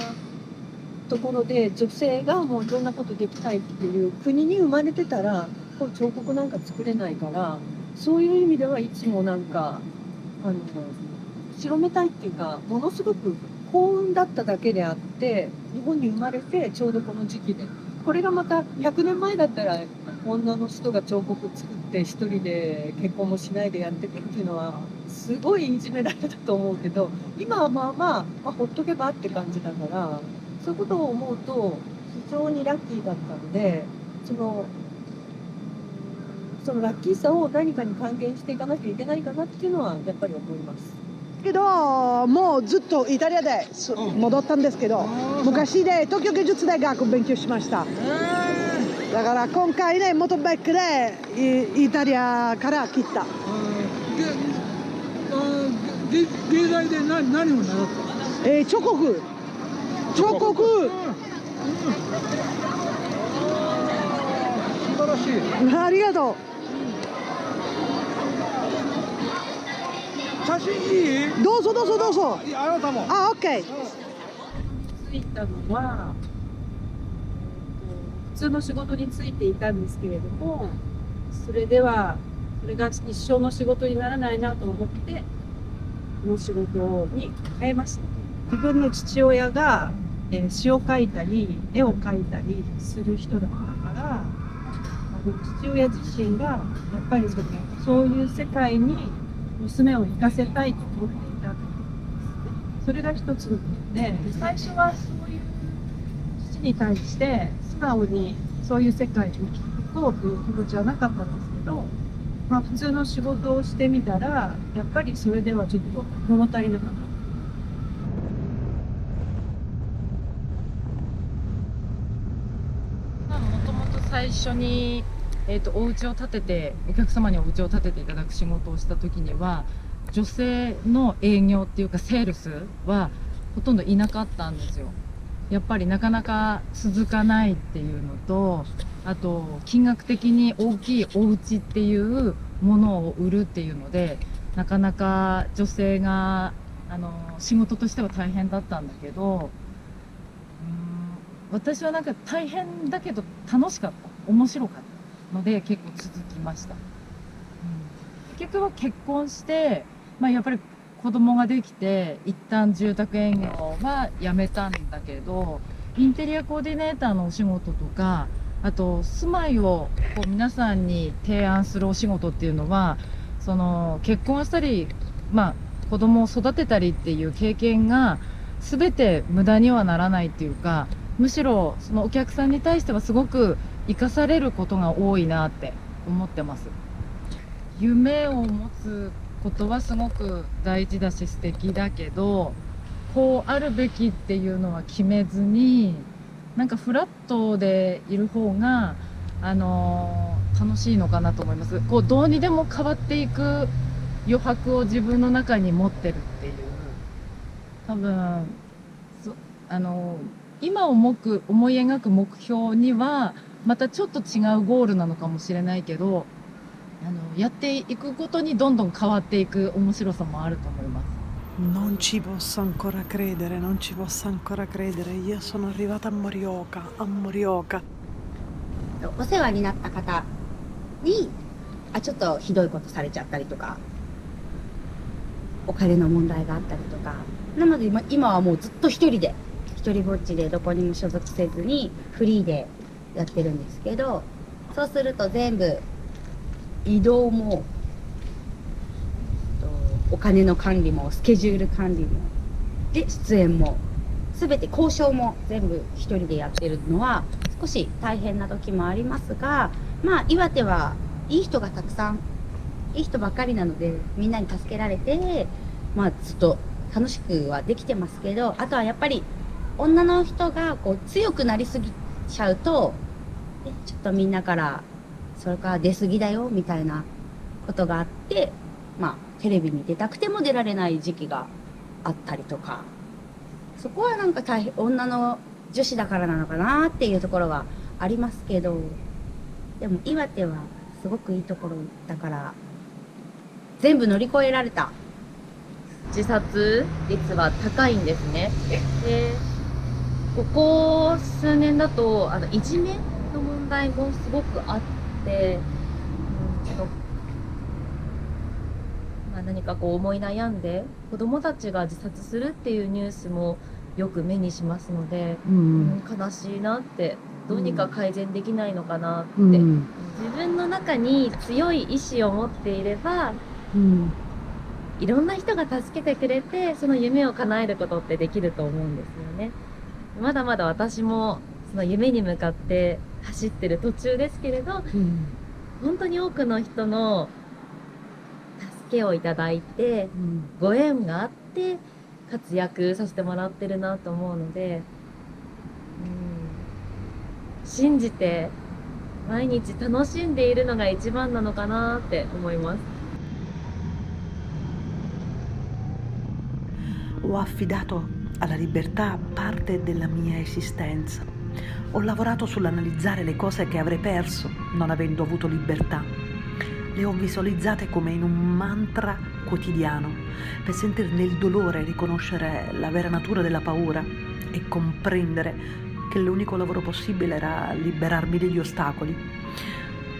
I: ところで女性がもういろんなことできないっていう国に生まれてたらこう彫刻なんか作れないから、そういう意味ではいつもなんか後ろめたいっていうか、ものすごく幸運だっただけであって、日本に生まれてちょうどこの時期で、これがまた100年前だったら女の人が彫刻作って一人で結婚もしないでやってくっていうのはすごいいじめられたと思うけど、今はまあほっとけばって感じだから、そういうことを思うと非常にラッキーだったので、そのラッキーさを何かに還元していかなきゃいけないかなっていうのはやっぱり思います。
A: けどもうずっとイタリアで戻ったんですけど、昔で東京芸術大学を勉強しました。だから今回ね、元ベックでイタリアから来た。
T: 芸大で何を習った？
A: 彫刻。彫刻。
T: 素晴らしい。
A: ありがとう。
T: 写真いい？
A: どうぞどうぞどうぞ。
T: あなたも。
A: あ、オッケー。
I: 着いたのは普通の仕事に就いていたんですけれども、それが一生の仕事にならないなと思ってこの仕事に変えました。自分の父親が詩を書いたり絵を描いたりする人だったから、父親自身がやっぱりそういう世界に娘を行かせたいと思っていたんですね。それが一つのことで、最初はそういう父に対して素直にそういう世界に行こうという気持ちはなかったんですけど、普通の仕事をしてみたらやっぱりそれではちょっと物足りなかった。もともと最初にお家を建てて、お客様にお家を建てていただく仕事をした時には、女性の営業っていうかセールスはほとんどいなかったんですよ。やっぱりなかなか続かないっていうのと、あと金額的に大きいお家っていうものを売るっていうので、なかなか女性が仕事としては大変だったんだけど、私はなんか大変だけど楽しかった、面白かったので結構続きました。結局は結婚して、やっぱり子供ができて一旦住宅営業はやめたんだけど、インテリアコーディネーターのお仕事とか、あと住まいをこう皆さんに提案するお仕事っていうのは、その結婚したり、子供を育てたりっていう経験が全て無駄にはならないっていうか、むしろそのお客さんに対してはすごく生かされることが多いなって思ってます。
D: 夢を持つことはすごく大事だし素敵だけど、こうあるべきっていうのは決めずに、なんかフラットでいる方が楽しいのかなと思います。こうどうにでも変わっていく余白を自分の中に持ってるっていう、多分今思い描く目標にはまたちょっと違うゴールなのかもしれないけど、やっていくことにどんどん変わっていく面白さもあると思います。
A: Non ci posso ancora credere, non ci posso ancora credere. Io sono arrivata a Morioka.
F: お世話になった方にちょっとひどいことされちゃったりとか、お金の問題があったりとか、なので今はもうずっと一人ぼっちでどこにも所属せずにフリーでやってるんですけど、そうすると全部移動もお金の管理もスケジュール管理もで出演も全て交渉も全部一人でやってるのは少し大変な時もありますが、まあ岩手はいい人がたくさん、いい人ばっかりなのでみんなに助けられて、まあずっと楽しくはできてますけど、あとはやっぱり女の人がこう強くなりすぎちゃうとちょっとみんなからそれから出過ぎだよみたいなことがあって、まあテレビに出たくても出られない時期があったりとか、そこはなんか女の女子だからなのかなっていうところはありますけど、でも岩手はすごくいいところだから全部乗り越えられた。
E: 自殺率は高いんですね。で、ここ数年だといじめの問題もすごくあって、何かこう思い悩んで子どもたちが自殺するっていうニュースもよく目にしますので、悲しいなって、どうにか改善できないのかなって、自分の中に強い意志を持っていれば、いろんな人が助けてくれてその夢を叶えることってできると思うんですよね。まだまだ私もその夢に向かって走ってる途中ですけれど、本当に多くの人の助けをいただいて、ご縁があって活躍させてもらってるなと思うので、信じて毎日楽しんでいるのが一番なのかなって思います。
A: Ho affidato alla libertà parte della mia esistenza. Ho lavorato sull'analizzare le cose che avrei perso non avendo avuto libertà. Le ho visualizzate come in un mantra quotidiano per sentirne il dolore, riconoscere la vera natura della paura e comprendere che l'unico lavoro possibile era liberarmi degli ostacoli.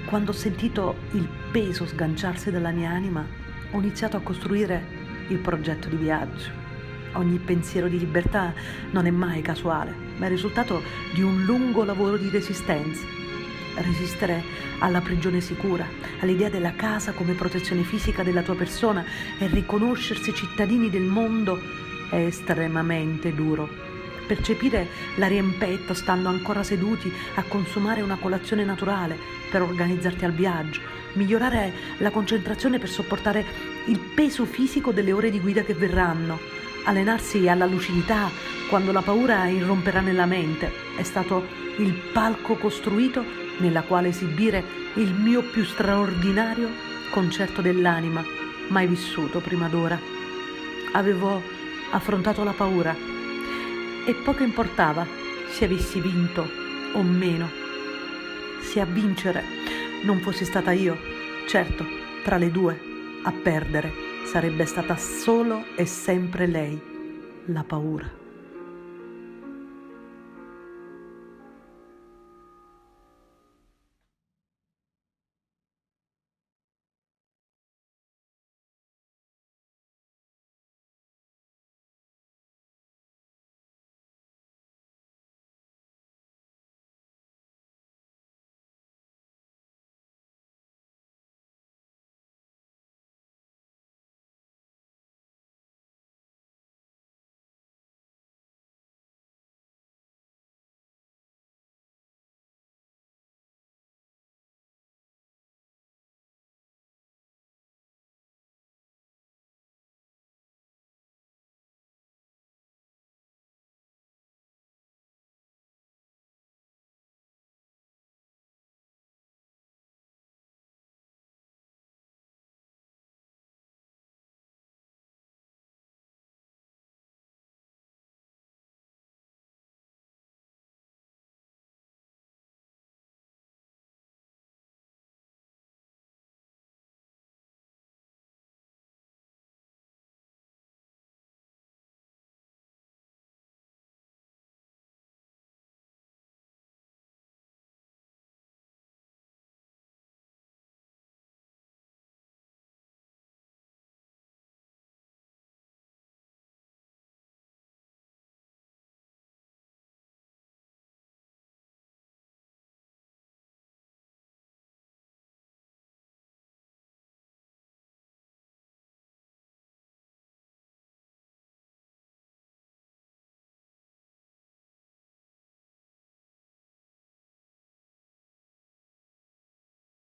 A: Quando ho sentito il peso sganciarsi dalla mia anima, ho iniziato a costruire il progetto di viaggio. Ogni pensiero di libertà non è mai casuale, ma è il risultato di un lungo lavoro di resistenza. Resistere alla prigione sicura, all'idea della casa come protezione fisica della tua persona e riconoscersi cittadini del mondo è estremamente duro. Percepire la riempetto stando ancora seduti a consumare una colazione naturale per organizzarti al viaggio, migliorare la concentrazione per sopportare il peso fisico delle ore di guida che verranno, allenarsi alla lucidità quando la paura irromperà nella mente, è stato il palco costruito nella quale esibire il mio più straordinario concerto dell'anima mai vissuto prima d'ora. Avevo affrontato la paura e poco importava se avessi vinto o meno. Se a vincere non fossi stata io, certo, tra le due, a perdere sarebbe stata solo e sempre lei, la paura.